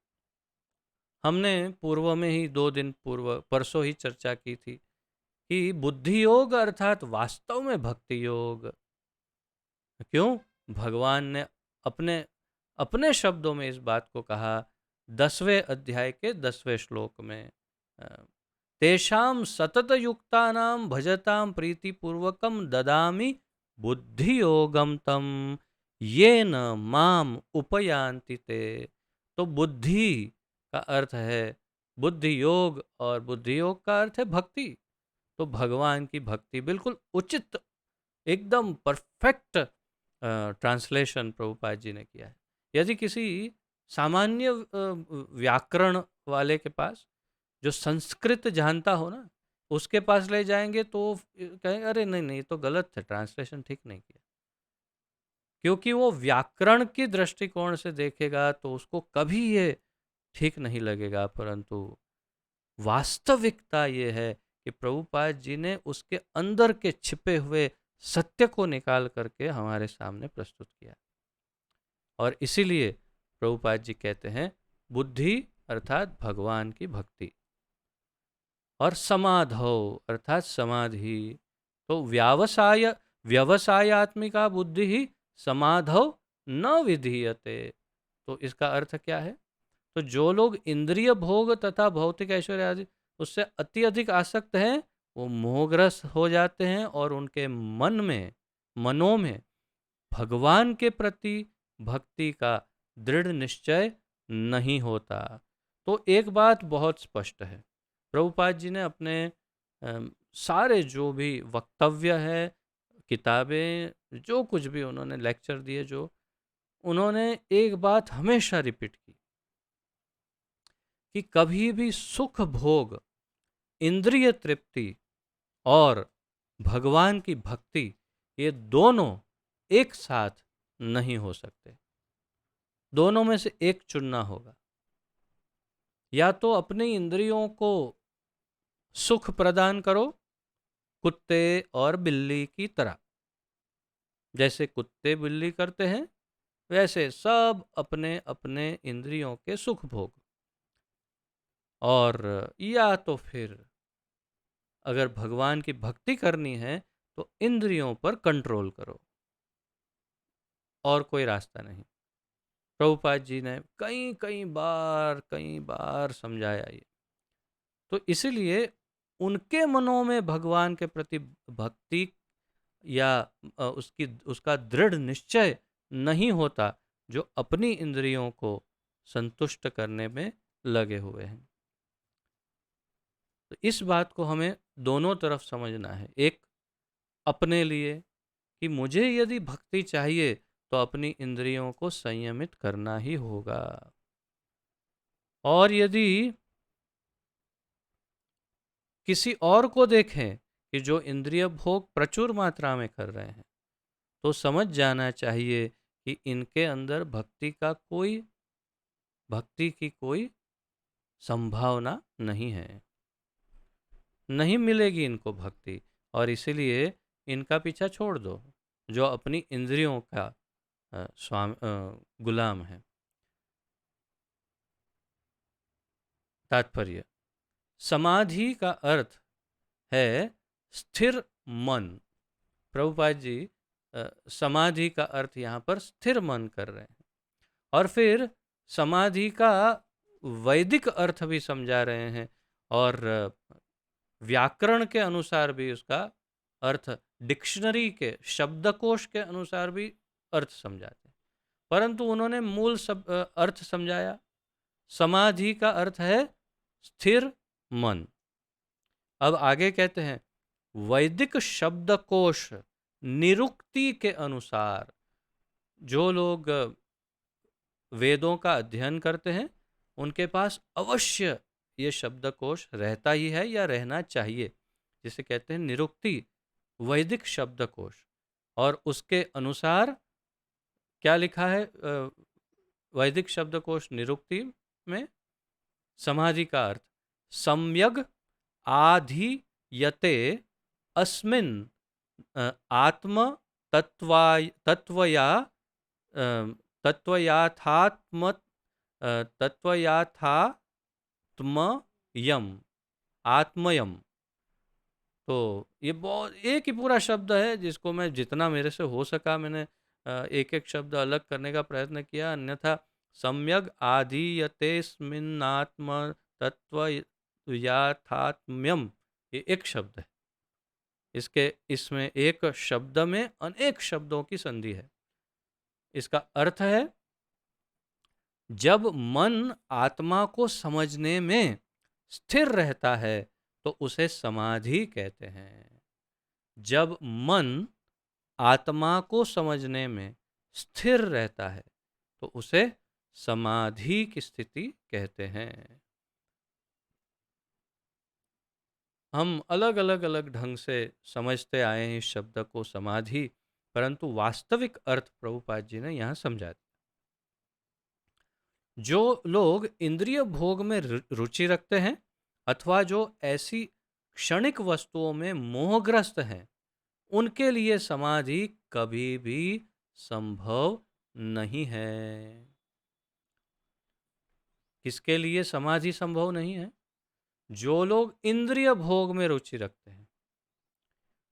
Speaker 1: हमने पूर्व में ही 2 दिन पूर्व परसों ही चर्चा की थी कि बुद्धि योग अर्थात वास्तव में भक्ति योग। क्यों? भगवान ने अपने अपने शब्दों में इस बात को कहा 10वें अध्याय के 10वें श्लोक में, तेषां सतत युक्तानां भजतां प्रीतिपूर्वकं ददामि बुद्धि योगम तम येन माम उपयान्ति ते। तो बुद्धि का अर्थ है बुद्धि योग, और बुद्धि योग का अर्थ है भक्ति। तो भगवान की भक्ति बिल्कुल उचित, एकदम परफेक्ट ट्रांसलेशन प्रभुपाद जी ने किया है। यदि किसी सामान्य व्याकरण वाले के पास, जो संस्कृत जानता हो ना, उसके पास ले जाएंगे तो कहेंगे अरे नहीं नहीं, ये तो गलत है, ट्रांसलेशन ठीक नहीं किया। क्योंकि वो व्याकरण की दृष्टिकोण से देखेगा तो उसको कभी ये ठीक नहीं लगेगा, परंतु वास्तविकता ये है कि प्रभुपाद जी ने उसके अंदर के छिपे हुए सत्य को निकाल करके हमारे सामने प्रस्तुत किया। और इसीलिए प्रभुपाद जी कहते हैं बुद्धि अर्थात भगवान की भक्ति, और समाधौ अर्थात समाधि। तो व्यवसायात्मिका बुद्धि ही समाधौ न विधीयते। तो इसका अर्थ क्या है? तो जो लोग इंद्रिय भोग तथा भौतिक ऐश्वर्य आदि उससे अति अधिक आसक्त हैं, वो मोहग्रस्त हो जाते हैं और उनके मनों में भगवान के प्रति भक्ति का दृढ़ निश्चय नहीं होता। तो एक बात बहुत स्पष्ट है, प्रभुपाद जी ने अपने सारे जो भी वक्तव्य है, किताबें, जो कुछ भी उन्होंने लेक्चर दिए, जो उन्होंने एक बात हमेशा रिपीट की कि कभी भी सुख भोग, इंद्रिय तृप्ति और भगवान की भक्ति, ये दोनों एक साथ नहीं हो सकते। दोनों में से एक चुनना होगा। या तो अपनी इंद्रियों को सुख प्रदान करो कुत्ते और बिल्ली की तरह, जैसे कुत्ते बिल्ली करते हैं वैसे सब अपने अपने इंद्रियों के सुख भोग, और या तो फिर अगर भगवान की भक्ति करनी है तो इंद्रियों पर कंट्रोल करो, और कोई रास्ता नहीं। प्रभुपाद जी ने कई बार समझाया ये। तो इसलिए उनके मनों में भगवान के प्रति भक्ति या उसका दृढ़ निश्चय नहीं होता, जो अपनी इंद्रियों को संतुष्ट करने में लगे हुए हैं। तो इस बात को हमें दोनों तरफ समझना है। एक अपने लिए कि मुझे यदि भक्ति चाहिए तो अपनी इंद्रियों को संयमित करना ही होगा, और यदि किसी और को देखें कि जो इंद्रिय भोग प्रचुर मात्रा में कर रहे हैं, तो समझ जाना चाहिए कि इनके अंदर भक्ति की कोई संभावना नहीं है, नहीं मिलेगी इनको भक्ति, और इसीलिए इनका पीछा छोड़ दो जो अपनी इंद्रियों का गुलाम है। तात्पर्य, समाधि का अर्थ है स्थिर मन। प्रभुपाद जी समाधि का अर्थ यहाँ पर स्थिर मन कर रहे हैं, और फिर समाधि का वैदिक अर्थ भी समझा रहे हैं, और व्याकरण के अनुसार भी उसका अर्थ, डिक्शनरी के शब्दकोश के अनुसार भी अर्थ समझाते हैं, परंतु उन्होंने मूल अर्थ समझाया। समाधि का अर्थ है स्थिर मन। अब आगे कहते हैं वैदिक शब्दकोश निरुक्ति के अनुसार, जो लोग वेदों का अध्ययन करते हैं उनके पास अवश्य ये शब्दकोश रहता ही है या रहना चाहिए, जिसे कहते हैं निरुक्ति वैदिक शब्दकोश। और उसके अनुसार क्या लिखा है वैदिक शब्दकोश निरुक्ति में? समाधि का अर्थ सम्यग आधीयते अस्मिन् आत्म तत्वया तत्वयाथात्म तत्वयाथात्मयम आत्मयम। तो ये बहुत एक ही पूरा शब्द है, जिसको मैं जितना मेरे से हो सका मैंने एक एक शब्द अलग करने का प्रयत्न किया, अन्यथा सम्यग आधीयतेस्मिन्नात्म तत्व याथात्म्यम, ये एक शब्द है। इसमें एक शब्द में अनेक शब्दों की संधि है। इसका अर्थ है जब मन आत्मा को समझने में स्थिर रहता है तो उसे समाधि कहते हैं। जब मन आत्मा को समझने में स्थिर रहता है तो उसे समाधि की स्थिति कहते हैं। हम अलग अलग अलग ढंग से समझते आए हैं इस शब्द को समाधि, परंतु वास्तविक अर्थ प्रभुपाद जी ने यहाँ समझा दिया। जो लोग इंद्रिय भोग में रुचि रखते हैं अथवा जो ऐसी क्षणिक वस्तुओं में मोहग्रस्त हैं, उनके लिए समाधि कभी भी संभव नहीं है। किसके लिए समाधि संभव नहीं है? जो लोग इंद्रिय भोग में रुचि रखते हैं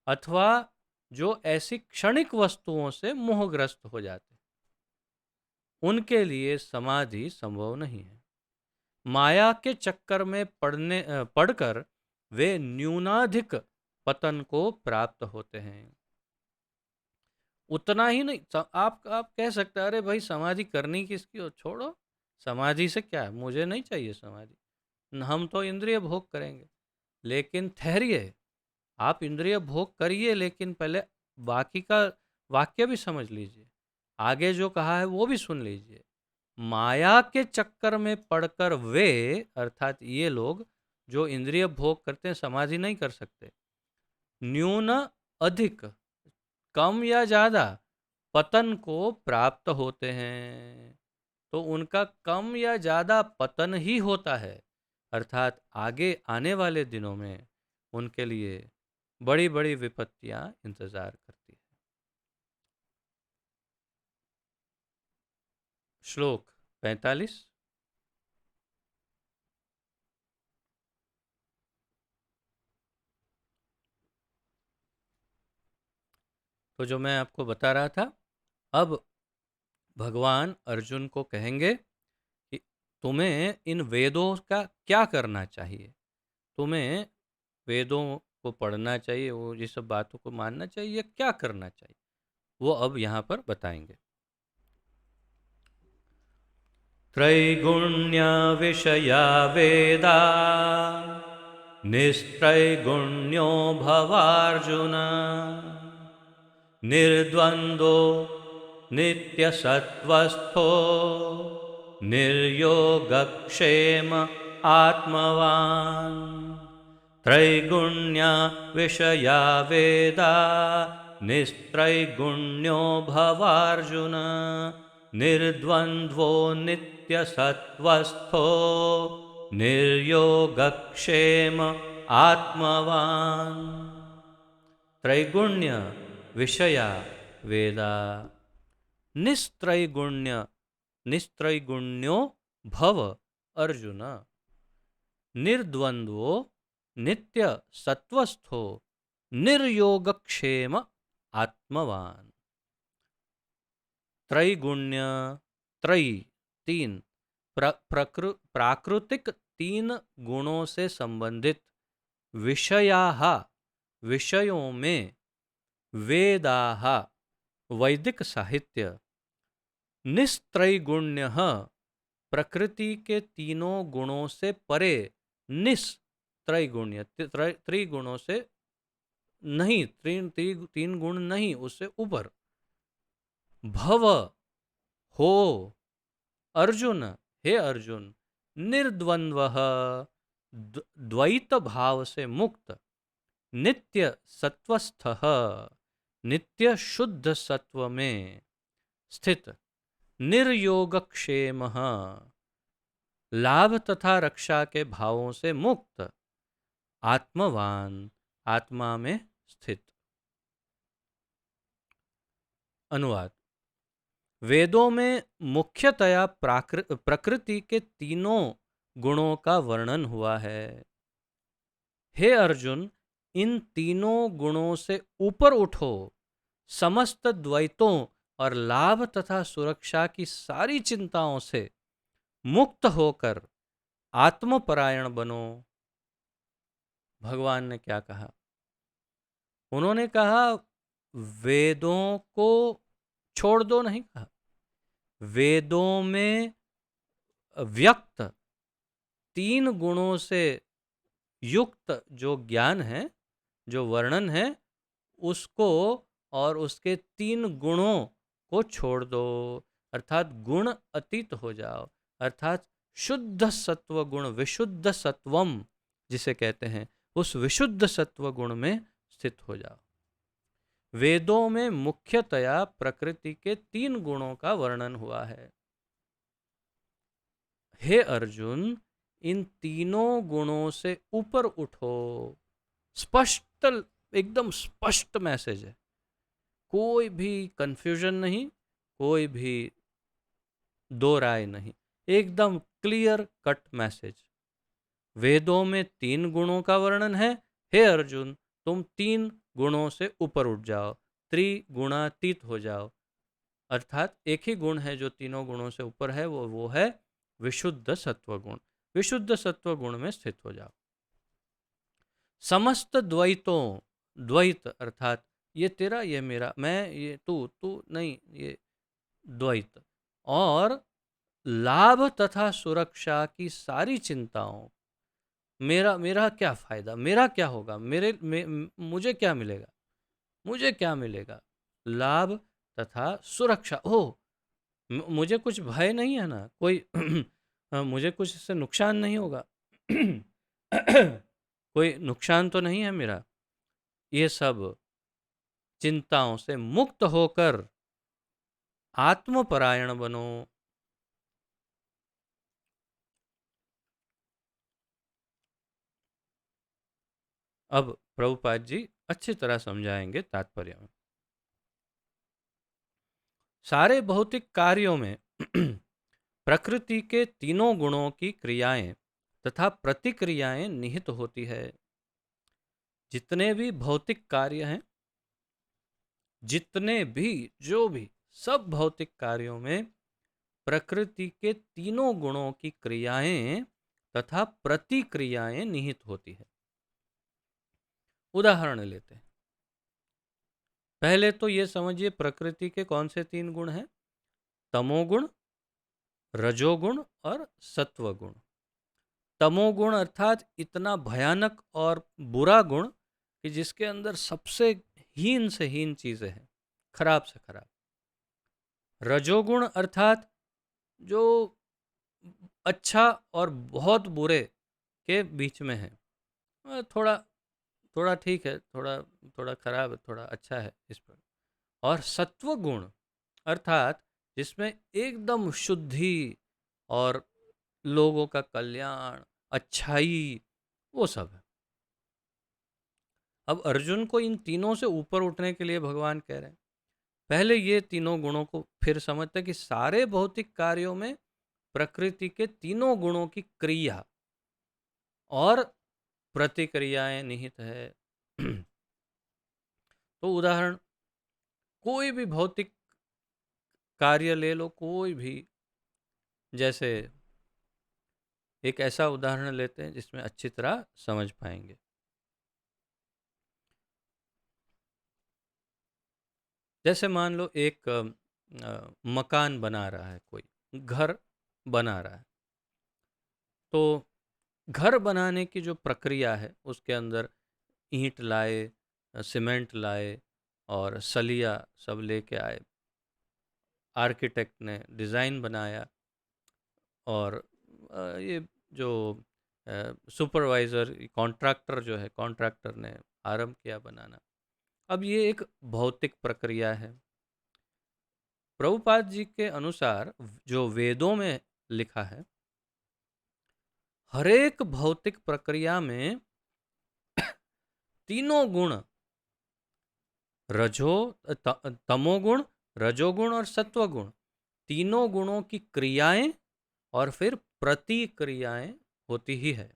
Speaker 1: अथवा जो ऐसी क्षणिक वस्तुओं से मोहग्रस्त हो जाते हैं, उनके लिए समाधि संभव नहीं है। माया के चक्कर में पड़कर वे न्यूनाधिक पतन को प्राप्त होते हैं। उतना ही नहीं, आप कह सकते हैं अरे भाई समाधि करनी किसकी हो, छोड़ो, समाधि से क्या है, मुझे नहीं चाहिए समाधि, हम तो इंद्रिय भोग करेंगे। लेकिन ठहरिए, आप इंद्रिय भोग करिए, लेकिन पहले बाकी का वाक्य भी समझ लीजिए, आगे जो कहा है वो भी सुन लीजिए। माया के चक्कर में पड़कर वे, अर्थात ये लोग जो इंद्रिय भोग करते हैं, समाधि नहीं कर सकते। न्यून अधिक, कम या ज्यादा पतन को प्राप्त होते हैं। तो उनका कम या ज्यादा पतन ही होता है, अर्थात आगे आने वाले दिनों में उनके लिए बड़ी बड़ी विपत्तियां इंतजार करती है। श्लोक 45। तो जो मैं आपको बता रहा था, अब भगवान अर्जुन को कहेंगे कि तुम्हें इन वेदों का क्या करना चाहिए, तुम्हें वेदों को पढ़ना चाहिए, वो ये सब बातों को मानना चाहिए, क्या करना चाहिए, वो अब यहाँ पर बताएंगे। त्रैगुण्य विषया वेदा निस्त्रैगुण्यो भवार्जुन निर्द्वन्द्वो नित्यसत्त्वस्थो निर्योगक्षेम आत्मवान्। त्रैगुण्य विषया वेदा निस्त्रैगुण्यो भवार्जुन निर्द्वन्द्वो नित्यसत्त्वस्थो निर्योगक्षेम आत्मवान्। त्रैगुण्य विषया वेदा निस्त्रैगुण्यो भव अर्जुन निर्द्वन्द्वो नित्य सत्वस्थो निर्योगक्षेम आत्मवान। त्रैगुण्य, त्रय तीन, प्राकृतिक तीन गुणों से संबंधित, विषयाः विषयों में, वेदाः वैदिक साहित्य, निस्त्रैगुण्य प्रकृति के तीनों गुणों से परे, निस्त्रैगुण्य त्रिगुणों से नहीं, तीन गुण नहीं, उससे ऊपर, भव हो अर्जुन, हे अर्जुन, निर्द्वंद्वः द्वैत भाव से मुक्त, नित्य सत्वस्थः नित्य शुद्ध सत्व में स्थित, निर्योगक्षेम लाभ तथा रक्षा के भावों से मुक्त, आत्मवान आत्मा में स्थित। अनुवाद। वेदों में मुख्यतया प्रकृति के तीनों गुणों का वर्णन हुआ है। हे अर्जुन, इन तीनों गुणों से ऊपर उठो, समस्त द्वैतों और लाभ तथा सुरक्षा की सारी चिंताओं से मुक्त होकर आत्मपरायण बनो। भगवान ने क्या कहा? उन्होंने कहा वेदों को छोड़ दो नहीं कहा, वेदों में व्यक्त तीन गुणों से युक्त जो ज्ञान है, जो वर्णन है, उसको और उसके तीन गुणों को छोड़ दो, अर्थात गुण अतीत हो जाओ, अर्थात शुद्ध सत्व गुण, विशुद्ध सत्वम जिसे कहते हैं, उस विशुद्ध सत्व गुण में स्थित हो जाओ। वेदों में मुख्यतया प्रकृति के 3 गुणों का वर्णन हुआ है। हे अर्जुन, इन तीनों गुणों से ऊपर उठो। स्पष्ट, एकदम स्पष्ट मैसेज है, कोई भी कंफ्यूजन नहीं, कोई भी दो राय नहीं, एकदम क्लियर कट मैसेज। वेदों में 3 गुणों का वर्णन है। हे अर्जुन, तुम 3 गुणों से ऊपर उठ जाओ, त्रिगुणातीत हो जाओ। अर्थात एक ही गुण है जो तीनों गुणों से ऊपर है, वो है विशुद्ध सत्व गुण। विशुद्ध सत्व गुण में स्थित हो जाओ। समस्त द्वैतों, द्वैत अर्थात ये तेरा ये मेरा, मैं ये तू तू नहीं, ये द्वैत, और लाभ तथा सुरक्षा की सारी चिंताओं, मेरा मेरा क्या फायदा, मेरा क्या होगा, मुझे क्या मिलेगा, मुझे क्या मिलेगा, लाभ तथा सुरक्षा हो, मुझे कुछ भय नहीं है ना, कोई मुझे कुछ इससे नुकसान नहीं होगा कोई नुकसान तो नहीं है मेरा। ये सब चिंताओं से मुक्त होकर आत्मपरायण बनो। अब प्रभुपाद जी अच्छी तरह समझाएंगे तात्पर्य में। सारे भौतिक कार्यों में प्रकृति के तीनों गुणों की क्रियाएं तथा प्रतिक्रियाएं निहित होती है। जितने भी भौतिक कार्य हैं, जितने भी, जो भी, सब भौतिक कार्यों में प्रकृति के तीनों गुणों की क्रियाएं तथा प्रतिक्रियाएं निहित होती है। उदाहरण लेते हैं। पहले तो ये समझिए प्रकृति के कौन से 3 गुण हैं? तमोगुण, रजोगुण और सत्वगुण। तमोगुण अर्थात इतना भयानक और बुरा गुण कि जिसके अंदर सबसे हीन से हीन चीजें हैं, खराब से खराब। रजोगुण अर्थात जो अच्छा और बहुत बुरे के बीच में है, थोड़ा थोड़ा ठीक है, थोड़ा थोड़ा खराब है, थोड़ा अच्छा है इस पर। और सत्व गुण अर्थात जिसमें एकदम शुद्धि और लोगों का कल्याण, अच्छाई, वो सब है। अब अर्जुन को इन तीनों से ऊपर उठने के लिए भगवान कह रहे हैं, पहले ये तीनों गुणों को फिर समझते कि सारे भौतिक कार्यों में प्रकृति के तीनों गुणों की क्रिया और प्रतिक्रियाएं निहित है। तो उदाहरण, कोई भी भौतिक कार्य ले लो, कोई भी, जैसे एक ऐसा उदाहरण लेते हैं जिसमें अच्छी तरह समझ पाएंगे। जैसे मान लो एक मकान बना रहा है, कोई घर बना रहा है। तो घर बनाने की जो प्रक्रिया है उसके अंदर ईंट लाए, सीमेंट लाए और सलिया सब लेके आए, आर्किटेक्ट ने डिज़ाइन बनाया, और ये जो सुपरवाइज़र कॉन्ट्रैक्टर जो है, कॉन्ट्रैक्टर ने आरंभ किया बनाना। अब ये एक भौतिक प्रक्रिया है। प्रभुपाद जी के अनुसार जो वेदों में लिखा है, हरेक भौतिक प्रक्रिया में तीनों गुण, रजो तमोगुण, रजोगुण और सत्वगुण, तीनों गुणों की क्रियाएं और फिर प्रतिक्रियाएं होती ही है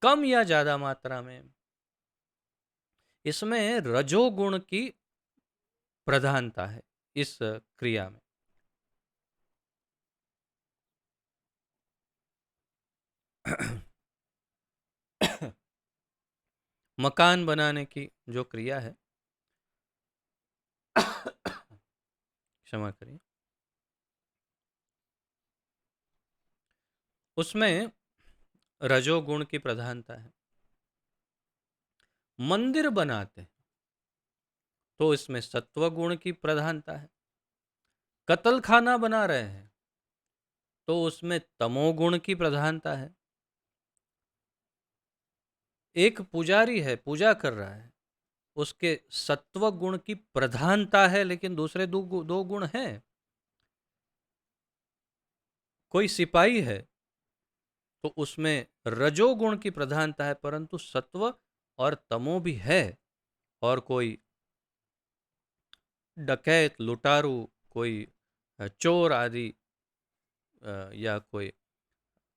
Speaker 1: कम या ज्यादा मात्रा में। इसमें रजोगुण की प्रधानता है इस क्रिया में। मकान बनाने की जो क्रिया है, क्षमा करिए, उसमें रजोगुण की प्रधानता है। मंदिर बनाते हैं तो इसमें सत्वगुण की प्रधानता है। कत्ल खाना बना रहे हैं तो उसमें तमोगुण की प्रधानता है। एक पुजारी है, पूजा कर रहा है, उसके सत्व गुण की प्रधानता है, लेकिन दूसरे दो गुण हैं। कोई सिपाही है तो उसमें रजोगुण की प्रधानता है, परंतु सत्व और तमो भी है। और कोई डकैत, लुटारू, कोई चोर आदि या कोई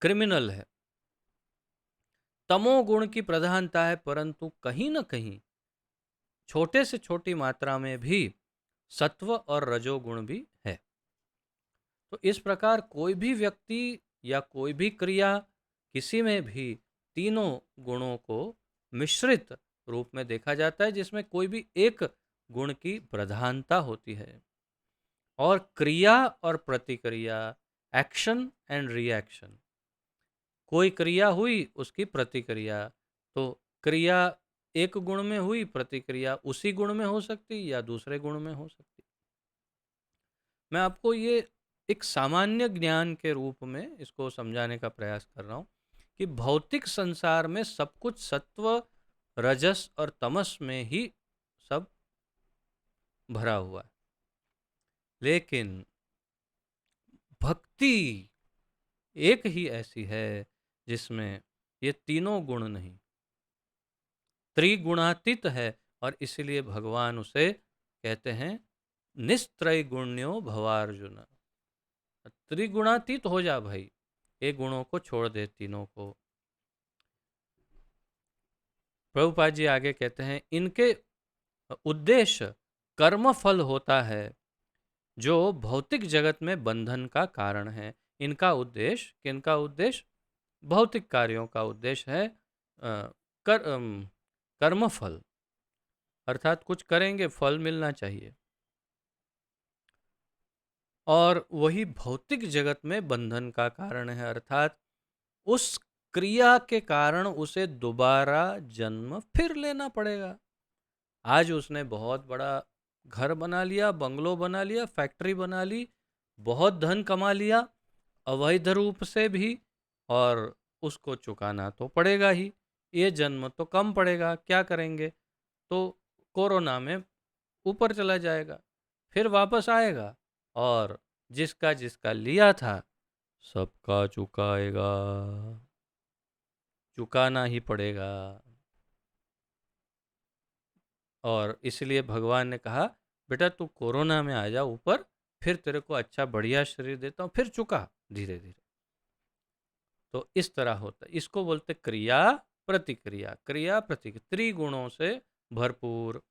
Speaker 1: क्रिमिनल है, तमोगुण की प्रधानता है, परंतु कहीं न कहीं छोटे से छोटी मात्रा में भी सत्व और रजोगुण भी है। तो इस प्रकार कोई भी व्यक्ति या कोई भी क्रिया, किसी में भी तीनों गुणों को मिश्रित रूप में देखा जाता है, जिसमें कोई भी एक गुण की प्रधानता होती है। और क्रिया और प्रतिक्रिया, एक्शन एंड रिएक्शन, कोई क्रिया हुई उसकी प्रतिक्रिया, तो क्रिया एक गुण में हुई, प्रतिक्रिया उसी गुण में हो सकती या दूसरे गुण में हो सकती। मैं आपको ये एक सामान्य ज्ञान के रूप में इसको समझाने का प्रयास कर रहा हूँ कि भौतिक संसार में सब कुछ सत्व, रजस और तमस में ही सब भरा हुआ है, लेकिन भक्ति एक ही ऐसी है जिसमें ये तीनों गुण नहीं, त्रिगुणातीत है। और इसीलिए भगवान उसे कहते हैं निस्त्रय गुण्यो भवार्जुन। त्रिगुणातीत हो जा भाई, ये गुणों को छोड़ दे, तीनों को। प्रभुपाद जी आगे कहते हैं इनके उद्देश्य कर्म फल होता है जो भौतिक जगत में बंधन का कारण है। इनका उद्देश्य, किनका उद्देश्य? भौतिक कार्यों का उद्देश्य है कर्म फल, अर्थात कुछ करेंगे फल मिलना चाहिए, और वही भौतिक जगत में बंधन का कारण है, अर्थात उस क्रिया के कारण उसे दोबारा जन्म फिर लेना पड़ेगा। आज उसने बहुत बड़ा घर बना लिया, बंगलो बना लिया, फैक्ट्री बना ली, बहुत धन कमा लिया अवैध रूप से भी, और उसको चुकाना तो पड़ेगा ही। ये जन्म तो कम पड़ेगा, क्या करेंगे? तो कोरोना में ऊपर चला जाएगा, फिर वापस आएगा, और जिसका जिसका लिया था सबका चुकाएगा, चुकाना ही पड़ेगा। और इसलिए भगवान ने कहा बेटा तू कोरोना में आ जा ऊपर, फिर तेरे को अच्छा बढ़िया शरीर देता हूँ, फिर चुका धीरे धीरे। तो इस तरह होता है, इसको बोलते क्रिया प्रतिक्रिया, क्रिया प्रतिक्रिया, त्रिगुणों से भरपूर।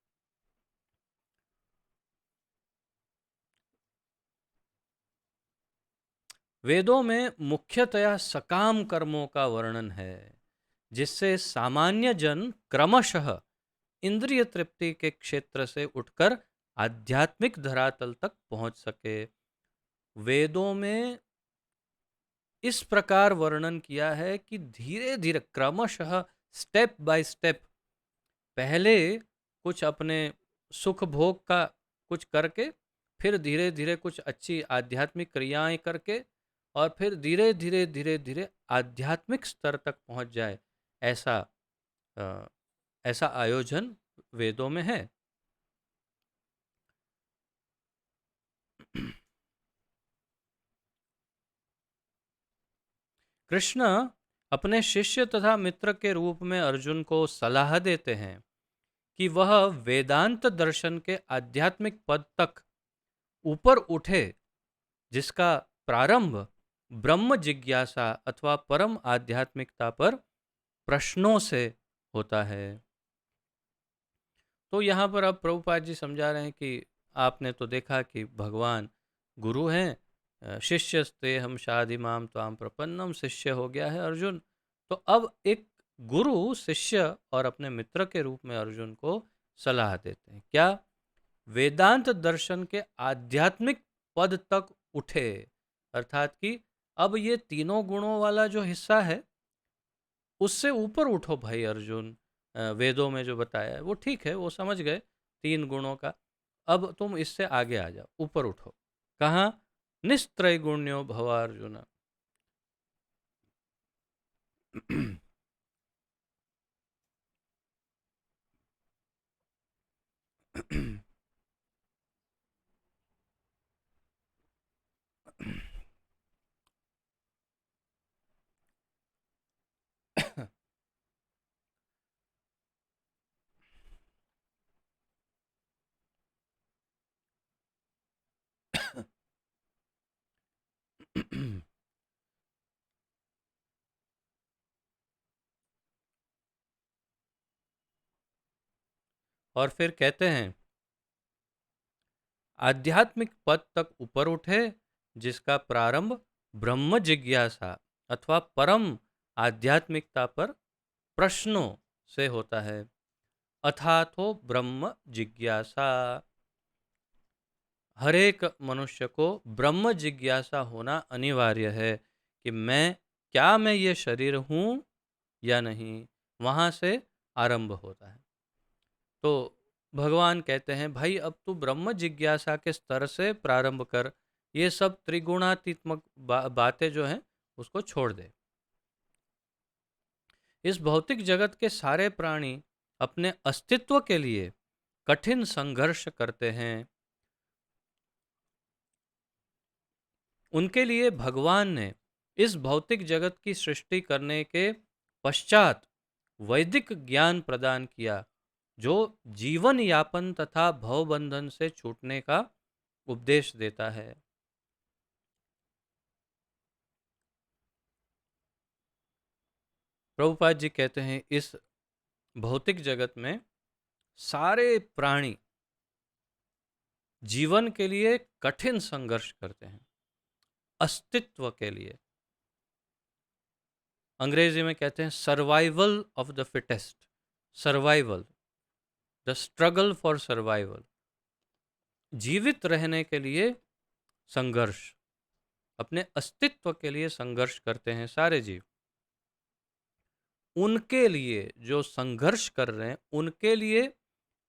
Speaker 1: वेदों में मुख्यतया सकाम कर्मों का वर्णन है, जिससे सामान्य जन क्रमशः इंद्रिय तृप्ति के क्षेत्र से उठकर आध्यात्मिक धरातल तक पहुंच सके। वेदों में इस प्रकार वर्णन किया है कि धीरे धीरे, क्रमशः, स्टेप बाय स्टेप, पहले कुछ अपने सुख भोग का कुछ करके, फिर धीरे धीरे कुछ अच्छी आध्यात्मिक क्रियाएं करके, और फिर धीरे धीरे धीरे धीरे आध्यात्मिक स्तर तक पहुंच जाए, ऐसा अ, ऐसा आयोजन वेदों में है। कृष्ण अपने शिष्य तथा मित्र के रूप में अर्जुन को सलाह देते हैं कि वह वेदांत दर्शन के आध्यात्मिक पद तक ऊपर उठे, जिसका प्रारंभ ब्रह्म जिज्ञासा अथवा परम आध्यात्मिकता पर प्रश्नों से होता है। तो यहाँ पर अब प्रभुपाद जी समझा रहे हैं कि आपने तो देखा कि भगवान गुरु हैं, शिष्यस्ते हम शादिमाम त्वाम प्रपन्नम, शिष्य हो गया है अर्जुन। तो अब एक गुरु शिष्य और अपने मित्र के रूप में अर्जुन को सलाह देते हैं, क्या? वेदांत दर्शन के आध्यात्मिक पद तक उठे, अर्थात कि अब ये तीनों गुणों वाला जो हिस्सा है उससे ऊपर उठो भाई अर्जुन। वेदों में जो बताया है वो ठीक है, वो समझ गए तीन गुणों का, अब तुम इससे आगे आ जाओ, ऊपर उठो। कहाँ? निस्त्रय गुण्यो भवार्जुन। और फिर कहते हैं, आध्यात्मिक पद तक ऊपर उठे जिसका प्रारंभ ब्रह्म जिज्ञासा अथवा परम आध्यात्मिकता पर प्रश्नों से होता है। अथातो ब्रह्म जिज्ञासा। हर एक मनुष्य को ब्रह्म जिज्ञासा होना अनिवार्य है कि मैं ये शरीर हूँ या नहीं। वहाँ से आरंभ होता है। तो भगवान कहते हैं, भाई अब तू ब्रह्म जिज्ञासा के स्तर से प्रारंभ कर, ये सब त्रिगुणातीत्मक बातें जो हैं उसको छोड़ दे। इस भौतिक जगत के सारे प्राणी अपने अस्तित्व के लिए कठिन संघर्ष करते हैं। उनके लिए भगवान ने इस भौतिक जगत की सृष्टि करने के पश्चात वैदिक ज्ञान प्रदान किया, जो जीवन यापन तथा भवबंधन से छूटने का उपदेश देता है। प्रभुपाद जी कहते हैं, इस भौतिक जगत में सारे प्राणी जीवन के लिए कठिन संघर्ष करते हैं, अस्तित्व के लिए। अंग्रेजी में कहते हैं survival of the fittest, survival, the struggle for survival. जीवित रहने के लिए संघर्ष, अपने अस्तित्व के लिए संघर्ष करते हैं सारे जीव। उनके लिए जो संघर्ष कर रहे हैं, उनके लिए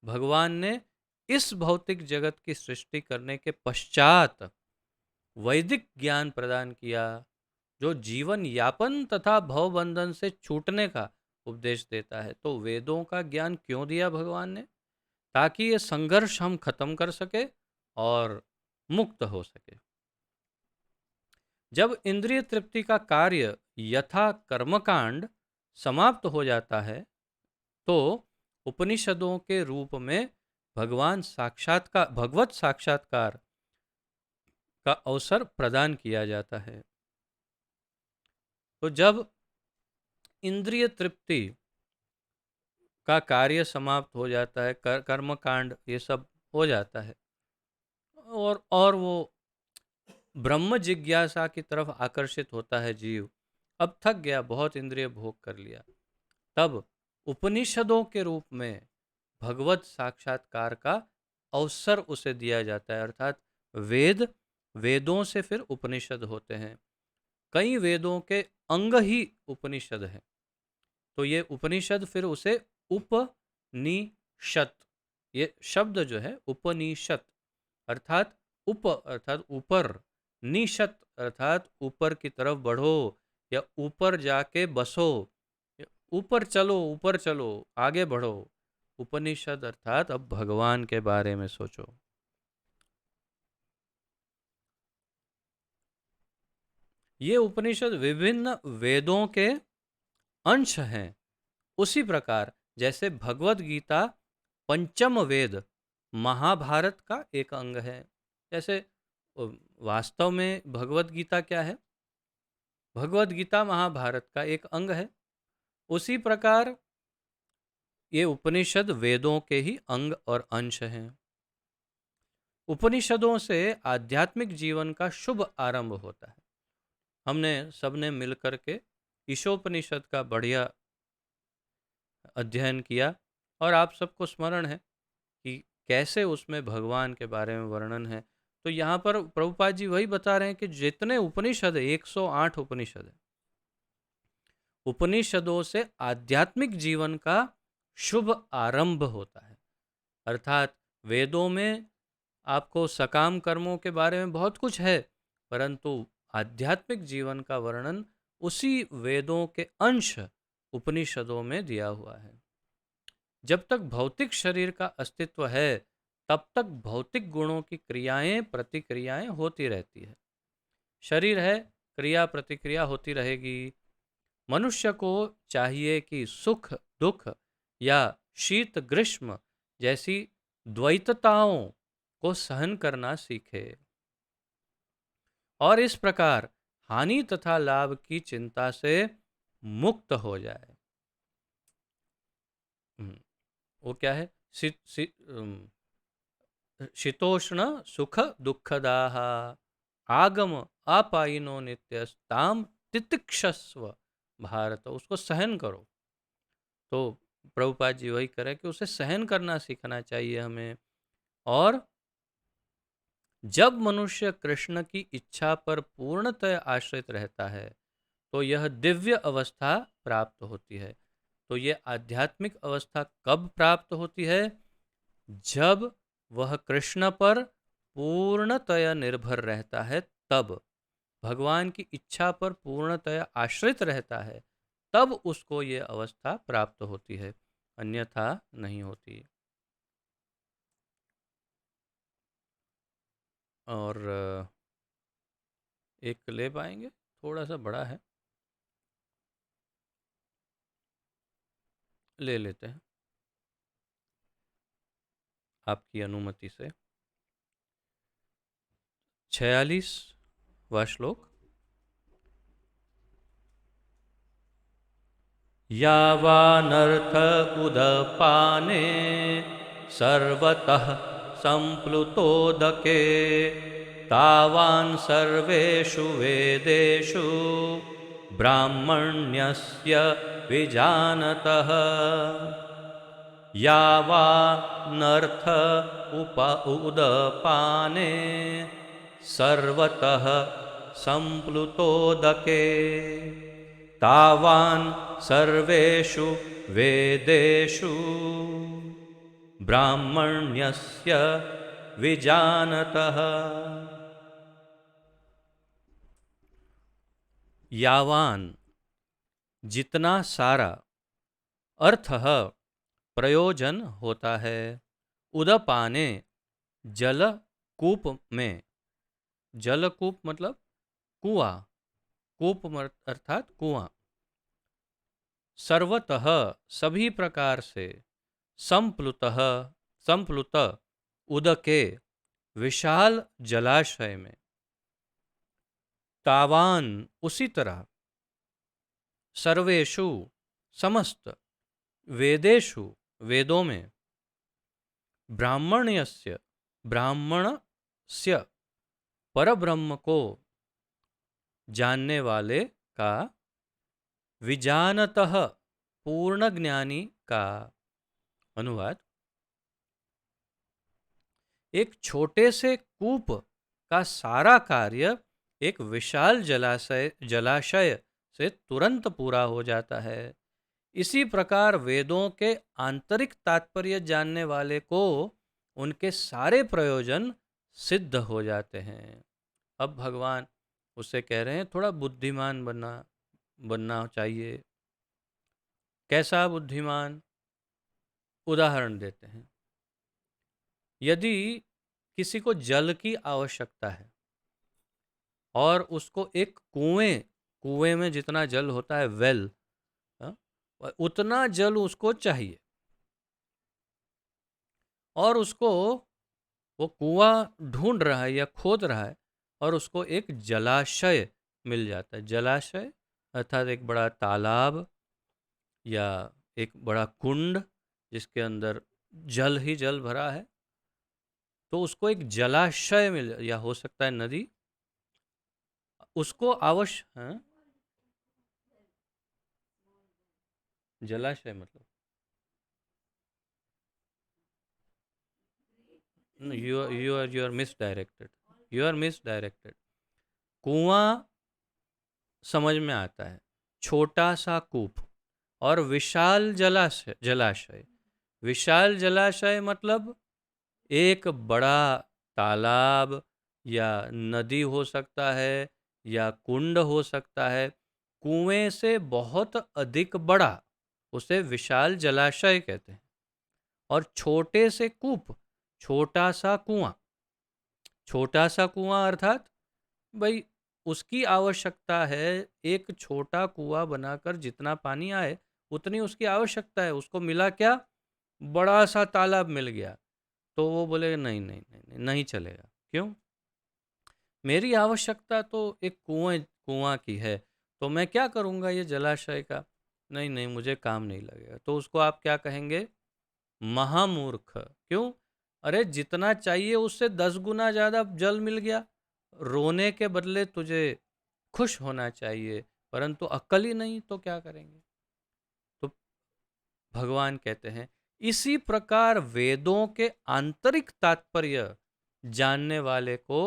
Speaker 1: भगवान ने इस भौतिक जगत की सृष्टि करने के पश्चात वैदिक ज्ञान प्रदान किया, जो जीवन यापन तथा भवबंधन से छूटने का उपदेश देता है। तो वेदों का ज्ञान क्यों दिया भगवान ने? ताकि ये संघर्ष हम खत्म कर सके और मुक्त हो सके। जब इंद्रिय तृप्ति का कार्य यथा कर्मकांड समाप्त हो जाता है, तो उपनिषदों के रूप में भगवत साक्षात्कार का अवसर प्रदान किया जाता है। तो जब इंद्रिय तृप्ति का कार्य समाप्त हो जाता है, कर्मकांड ये सब हो जाता है, और वो ब्रह्म जिज्ञासा की तरफ आकर्षित होता है जीव। अब थक गया, बहुत इंद्रिय भोग कर लिया, तब उपनिषदों के रूप में भगवत साक्षात्कार का अवसर उसे दिया जाता है। अर्थात वेदों से फिर उपनिषद होते हैं। कई वेदों के अंग ही उपनिषद हैं। तो ये उपनिषद फिर उसे उपनिषद, ये शब्द जो है उपनिषद अर्थात अर्थात ऊपर, निषत अर्थात ऊपर की तरफ बढ़ो या ऊपर जाके बसो, ऊपर चलो, आगे बढ़ो। उपनिषद अर्थात अब भगवान के बारे में सोचो। ये उपनिषद विभिन्न वेदों के अंश हैं। उसी प्रकार जैसे भगवत गीता पंचम वेद महाभारत का एक अंग है। जैसे वास्तव में भगवत गीता क्या है? भगवत गीता महाभारत का एक अंग है। उसी प्रकार ये उपनिषद वेदों के ही अंग और अंश हैं। उपनिषदों से आध्यात्मिक जीवन का शुभ आरंभ होता है। हमने सबने मिलकर के ईशोपनिषद का बढ़िया अध्ययन किया, और आप सबको स्मरण है कि कैसे उसमें भगवान के बारे में वर्णन है। तो यहाँ पर प्रभुपाद जी वही बता रहे हैं कि जितने उपनिषद है, 108 उपनिषद है, उपनिषदों से आध्यात्मिक जीवन का शुभ आरंभ होता है। अर्थात वेदों में आपको सकाम कर्मों के बारे में बहुत कुछ है, परंतु आध्यात्मिक जीवन का वर्णन उसी वेदों के अंश उपनिषदों में दिया हुआ है। जब तक भौतिक शरीर का अस्तित्व है, तब तक भौतिक गुणों की क्रियाएं प्रतिक्रियाएं होती रहती है। शरीर है, क्रिया प्रतिक्रिया होती रहेगी। मनुष्य को चाहिए कि सुख दुख या शीत ग्रीष्म जैसी द्वैतताओं को सहन करना सीखे, और इस प्रकार हानि तथा लाभ की चिंता से मुक्त हो जाए। वो क्या है? शीतोष्ण सुख दुखदाः आगम आपाइनो नित्यस्ताम तितिक्षस्व भारत, उसको सहन करो। तो प्रभुपाद जी वही करें कि उसे सहन करना सीखना चाहिए हमें। और जब मनुष्य कृष्ण की इच्छा पर पूर्णतः आश्रित रहता है तो यह दिव्य अवस्था प्राप्त होती है। तो ये आध्यात्मिक अवस्था कब प्राप्त होती है? जब वह कृष्ण पर पूर्णतया निर्भर रहता है, तब भगवान की इच्छा पर पूर्णतया आश्रित रहता है, तब उसको ये अवस्था प्राप्त होती है, अन्यथा नहीं होती। और एक ले पाएंगे, थोड़ा सा बड़ा है, ले लेते हैं आपकी अनुमति से। 46वां श्लोक। यावानर्थ उदपाने सर्वतः सम्प्लुतोदके तावान् सर्वेषु वेदेषु ब्राह्मण्यस्य विजानतः। यावानर्थ उदपाने सर्वतः सम्प्लुतोदके तावान् सर्वेषु वेदेषु ब्राह्मण्यस्य विजानतः। यावान जितना सारा, अर्थ प्रयोजन होता है, उदपाने जलकूप में, जलकूप मतलब कुआं, कूप अर्थात कुआं, सर्वतः सभी प्रकार से, संप्लुतः संप्लुत उदके विशाल जलाशय में, तावान उसी तरह, सर्वेषु समस्त, वेदेषु वेदों में, ब्राह्मण्यस्य ब्राह्मणस्य परब्रह्म को जानने वाले का, विजानतः पूर्ण ज्ञानी का। अनुवाद: एक छोटे से कूप का सारा कार्य एक विशाल जलाशय से तुरंत पूरा हो जाता है। इसी प्रकार वेदों के आंतरिक तात्पर्य जानने वाले को उनके सारे प्रयोजन सिद्ध हो जाते हैं। अब भगवान उससे कह रहे हैं थोड़ा बुद्धिमान बनना चाहिए। कैसा बुद्धिमान? उदाहरण देते हैं। यदि किसी को जल की आवश्यकता है और उसको एक कुएं में जितना जल होता है, वेल, उतना जल उसको चाहिए, और उसको वो कुआं ढूंढ रहा है या खोद रहा है, और उसको एक जलाशय मिल जाता है। जलाशय अर्थात एक बड़ा तालाब या एक बड़ा कुंड जिसके अंदर जल ही जल भरा है, तो उसको एक जलाशय मिल, या हो सकता है नदी, उसको आवश्यक है। जलाशय मतलब you are misdirected, you are misdirected. कुआं समझ में आता है, छोटा सा कूप, और विशाल जलाशय विशाल जलाशय मतलब एक बड़ा तालाब या नदी हो सकता है या कुंड हो सकता है, कुएं से बहुत अधिक बड़ा, उसे विशाल जलाशय कहते हैं। और छोटे से कूप, छोटा सा कुआं अर्थात भाई उसकी आवश्यकता है, एक छोटा कुआं बनाकर जितना पानी आए उतनी उसकी आवश्यकता है। उसको मिला क्या? बड़ा सा तालाब मिल गया, तो वो बोलेगा नहीं नहीं नहीं नहीं, नहीं चलेगा। क्यों? मेरी आवश्यकता तो एक कुआं की है, तो मैं क्या करूँगा ये जलाशय का? नहीं नहीं, मुझे काम नहीं लगेगा। तो उसको आप क्या कहेंगे? महामूर्ख। क्यों? अरे जितना चाहिए उससे 10 गुना ज्यादा जल मिल गया। रोने के बदले तुझे खुश होना चाहिए, परंतु अक्ल ही नहीं तो क्या करेंगे। तो भगवान कहते हैं इसी प्रकार वेदों के आंतरिक तात्पर्य जानने वाले को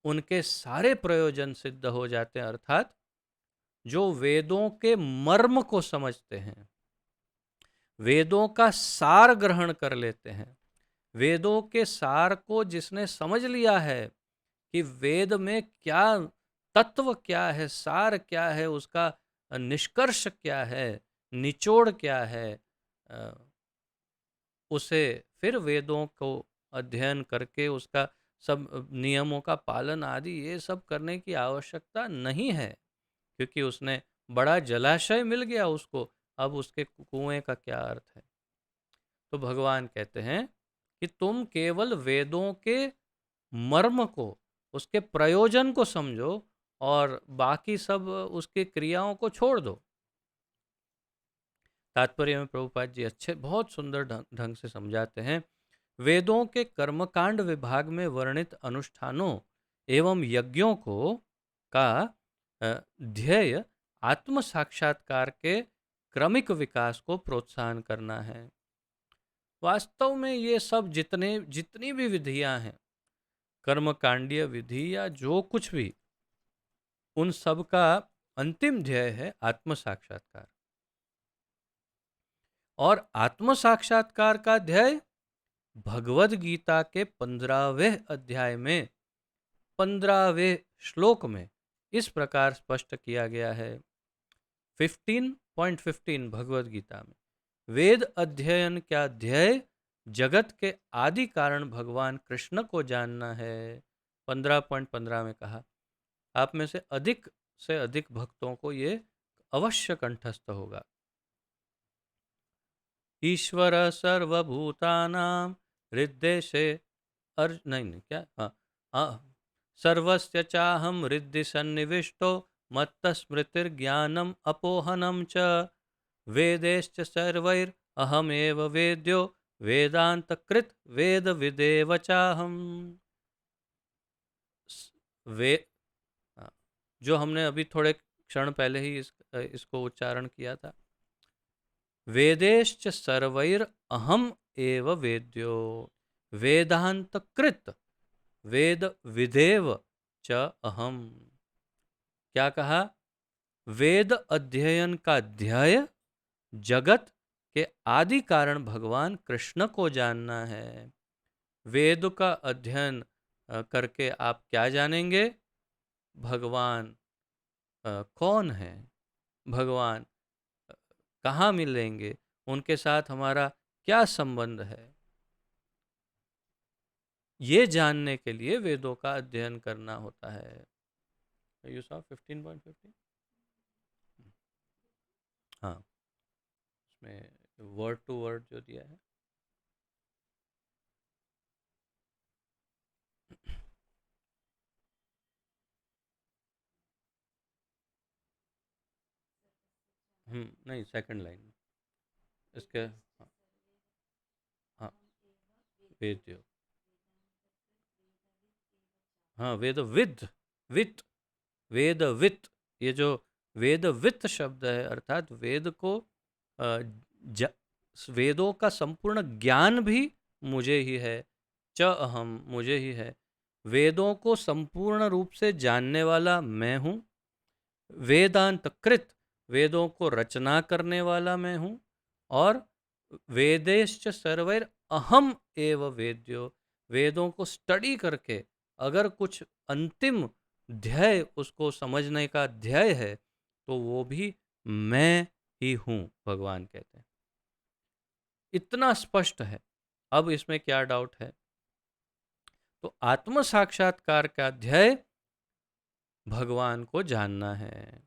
Speaker 1: उनके सारे प्रयोजन सिद्ध हो जाते हैं, अर्थात जो वेदों के मर्म को समझते हैं, वेदों का सार ग्रहण कर लेते हैं, वेदों के सार को जिसने समझ लिया है कि वेद में क्या तत्व क्या है, सार क्या है, उसका निष्कर्ष क्या है, निचोड़ क्या है, उसे फिर वेदों को अध्ययन करके उसका सब नियमों का पालन आदि ये सब करने की आवश्यकता नहीं है, क्योंकि उसने बड़ा जलाशय मिल गया उसको। अब उसके कुएं का क्या अर्थ है। तो भगवान कहते हैं कि तुम केवल वेदों के मर्म को, उसके प्रयोजन को समझो और बाकी सब उसके क्रियाओं को छोड़ दो। तात्पर्य में प्रभुपाद जी अच्छे बहुत सुंदर ढंग से समझाते हैं। वेदों के कर्मकांड विभाग में वर्णित अनुष्ठानों एवं यज्ञों को का ध्येय आत्म साक्षात्कार के क्रमिक विकास को प्रोत्साहन करना है। वास्तव में ये सब जितनी भी विधियां हैं, कर्मकांडीय विधि या जो कुछ भी, उन सब का अंतिम ध्येय है आत्म साक्षात्कार। और आत्म साक्षात्कार का ध्येय भगवद गीता के 15वें अध्याय में 15वें श्लोक में इस प्रकार स्पष्ट किया गया है। 15.15 भगवद गीता में वेद अध्ययन का ध्येय जगत के आदि कारण भगवान कृष्ण को जानना है। 15.15 में कहा आप में से अधिक भक्तों को ये अवश्य कंठस्थ होगा। ईश्वर सर्वभूतानां हृदय से नहीं नहीं क्या, सर्वस्य चाहम हृदय सन्निविष्टो मत्त स्मृतिर्ज्ञानम अपोहनम च वेदैश्च सर्वैर अहमेव वेद्यो वेदांत कृत वेद विदेव चाहम। वे जो हमने अभी थोड़े क्षण पहले ही इसको उच्चारण किया था, वेदेश्च सर्वैर अहम एव वेद्यो वेदांत कृत वेद विदेव च अहम। क्या कहा? वेद अध्ययन का ध्येय जगत के आदि कारण भगवान कृष्ण को जानना है। वेद का अध्ययन करके आप क्या जानेंगे? भगवान कौन है, भगवान कहाँ मिलेंगे, उनके साथ हमारा क्या संबंध है, ये जानने के लिए वेदों का अध्ययन करना होता है। You saw 15.15। हाँ, उसमें वर्ड टू वर्ड जो दिया है। नहीं, सेकंड लाइन इसके। हाँ, हाँ, वेद, हाँ, वेद विद वित, वेद वित, ये जो वेद वित्त शब्द है, अर्थात वेद को ज, वेदों का संपूर्ण ज्ञान भी मुझे ही है, च अहम मुझे ही है। वेदों को संपूर्ण रूप से जानने वाला मैं हूँ, वेदांत कृत वेदों को रचना करने वाला मैं हूँ, और वेदेश्च सर्वैर अहम एव वेद्यो वेदों को स्टडी करके अगर कुछ अंतिम ध्येय उसको समझने का ध्येय है तो वो भी मैं ही हूँ, भगवान कहते हैं। इतना स्पष्ट है। अब इसमें क्या डाउट है? तो आत्म साक्षात्कार का ध्येय भगवान को जानना है।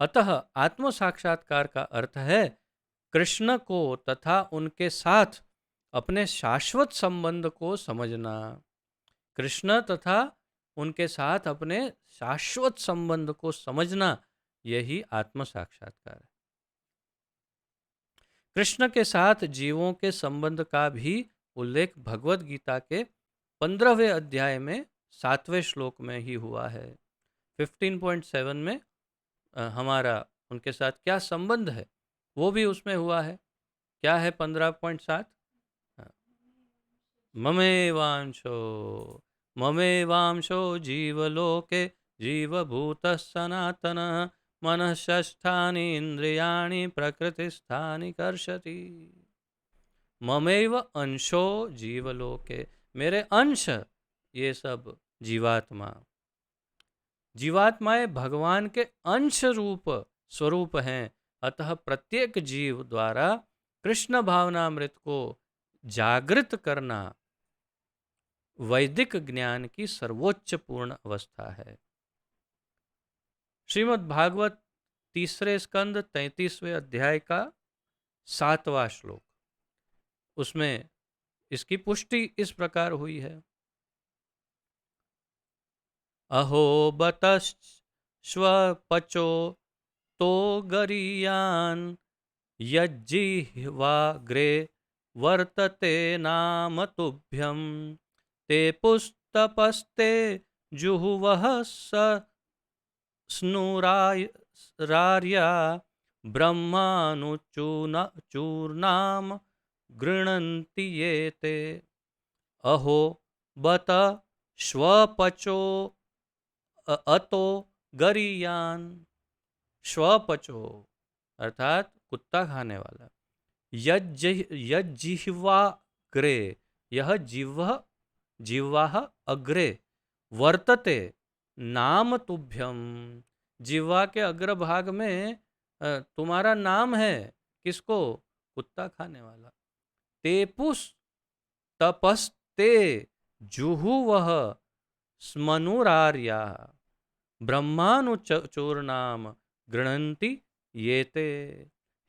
Speaker 1: अतः आत्म साक्षात्कार का अर्थ है कृष्ण को तथा उनके साथ अपने शाश्वत संबंध को समझना। कृष्ण तथा उनके साथ अपने शाश्वत संबंध को समझना, यही आत्म साक्षात्कार है। कृष्ण के साथ जीवों के संबंध का भी उल्लेख भगवत गीता के 15वें अध्याय में 7वें श्लोक में ही हुआ है। 15.7 में हमारा उनके साथ क्या संबंध है वो भी उसमें हुआ है। क्या है 15.7? ममेवांशो ममेवांशो जीवलोके जीवभूतः सनातनः मनःषष्ठानि इंद्रियाणि प्रकृतिस्थानि कर्षति। ममेव अंशो जीवलोके, मेरे अंश ये सब जीवात्मा, जीवात्माएं भगवान के अंश रूप स्वरूप हैं। अतः प्रत्येक जीव द्वारा कृष्ण भावनामृत को जागृत करना वैदिक ज्ञान की सर्वोच्च पूर्ण अवस्था है। श्रीमद् भागवत तीसरे स्कंद 33वें अध्याय का 7वां श्लोक, उसमें इसकी पुष्टि इस प्रकार हुई है। अहो बतश्वपचो तो गरीयान यज्जिह्वाग्रे वर्तते नाम तुभ्यं ते पुस्तपस्ते जुहुवः स्नुरार्या ब्रह्मानुचूर्णाम गृह्णन्ति ये ते। अहो बत श्वपचो अतो गरीयान, श्वपचो अर्थात कुत्ता खाने वाला, यज्जिह्वाग्रे, यह जिह्वा अग्रे, वर्तते नाम तुभ्यम, जिह्वा के अग्रभाग में तुम्हारा नाम है। किसको? कुत्ता खाने वाला। तेपुस तपस्ते जुहुवः स्मनुरार्या ब्रह्मानुचूर्णाम गृह्णन्ति येते।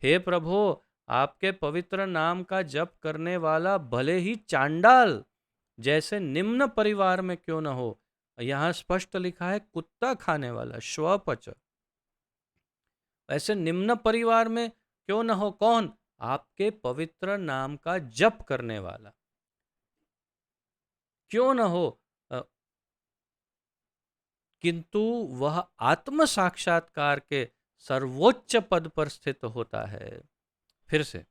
Speaker 1: हे प्रभो, आपके पवित्र नाम का जप करने वाला भले ही चांडाल जैसे निम्न परिवार में क्यों न हो, यहाँ स्पष्ट लिखा है कुत्ता खाने वाला, श्वपच, ऐसे निम्न परिवार में क्यों न हो, कौन? आपके पवित्र नाम का जप करने वाला क्यों न हो, किंतु वह आत्म साक्षात्कार के सर्वोच्च पद पर स्थित होता है। फिर से,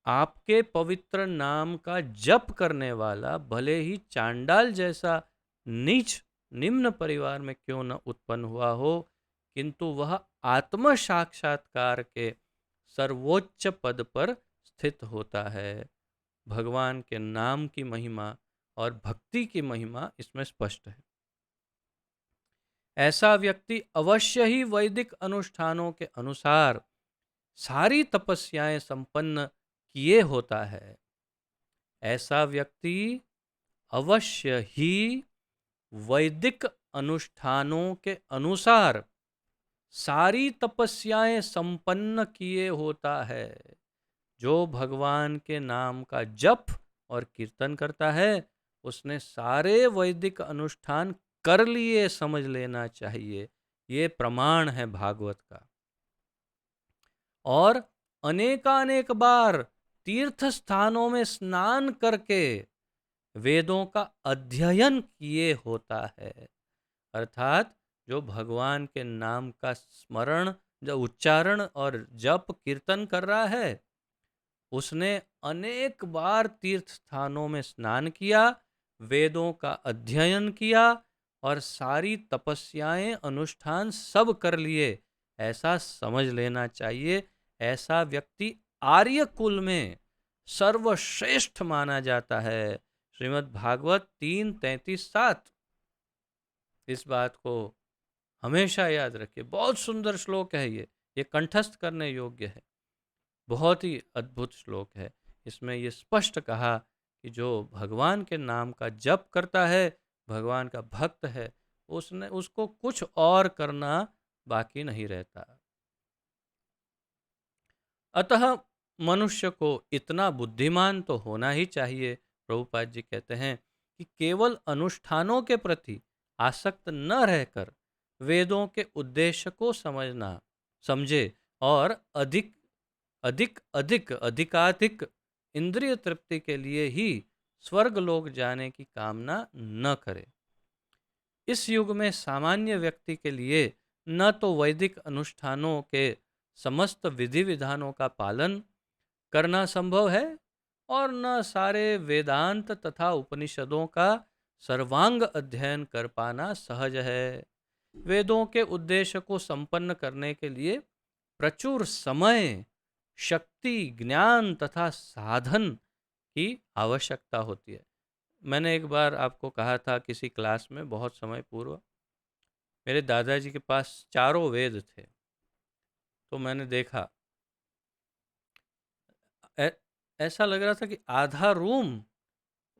Speaker 1: आपके पवित्र नाम का जप करने वाला भले ही चांडाल जैसा नीच निम्न परिवार में क्यों न उत्पन्न हुआ हो, किंतु वह आत्म साक्षात्कार के सर्वोच्च पद पर स्थित होता है। भगवान के नाम की महिमा और भक्ति की महिमा इसमें स्पष्ट है। ऐसा व्यक्ति अवश्य ही वैदिक अनुष्ठानों के अनुसार सारी तपस्याएं संपन्न किए होता है। ऐसा व्यक्ति अवश्य ही वैदिक अनुष्ठानों के अनुसार सारी तपस्याएं संपन्न किए होता है। जो भगवान के नाम का जप और कीर्तन करता है, उसने सारे वैदिक अनुष्ठान कर लिए समझ लेना चाहिए। ये प्रमाण है भागवत का। और अनेकानेक बार तीर्थ स्थानों में स्नान करके वेदों का अध्ययन किए होता है। अर्थात जो भगवान के नाम का स्मरण, जो उच्चारण और जप कीर्तन कर रहा है, उसने अनेक बार तीर्थ स्थानों में स्नान किया, वेदों का अध्ययन किया और सारी तपस्याएं अनुष्ठान सब कर लिए, ऐसा समझ लेना चाहिए। ऐसा व्यक्ति आर्य कुल में सर्वश्रेष्ठ माना जाता है। श्रीमद् भागवत 3:33-7, इस बात को हमेशा याद रखिए। बहुत सुंदर श्लोक है ये कंठस्थ करने योग्य है। बहुत ही अद्भुत श्लोक है। इसमें ये स्पष्ट कहा कि जो भगवान के नाम का जप करता है, भगवान का भक्त है, उसको कुछ और करना बाकी नहीं रहता। अतः मनुष्य को इतना बुद्धिमान तो होना ही चाहिए, प्रभुपाद जी कहते हैं, कि केवल अनुष्ठानों के प्रति आसक्त न रहकर वेदों के उद्देश्य को समझे और अधिक अधिक अधिक अधिकाधिक इंद्रिय तृप्ति के लिए ही स्वर्ग लोक जाने की कामना न करे। इस युग में सामान्य व्यक्ति के लिए न तो वैदिक अनुष्ठानों के समस्त विधि विधानों का पालन करना संभव है और न सारे वेदांत तथा उपनिषदों का सर्वांग अध्ययन कर पाना सहज है। वेदों के उद्देश्य को संपन्न करने के लिए प्रचुर समय, शक्ति, ज्ञान तथा साधन की आवश्यकता होती है। मैंने एक बार आपको कहा था किसी क्लास में, बहुत समय पूर्व, मेरे दादाजी के पास चारों वेद थे। तो मैंने देखा, ऐ- ऐसा लग रहा था कि आधा रूम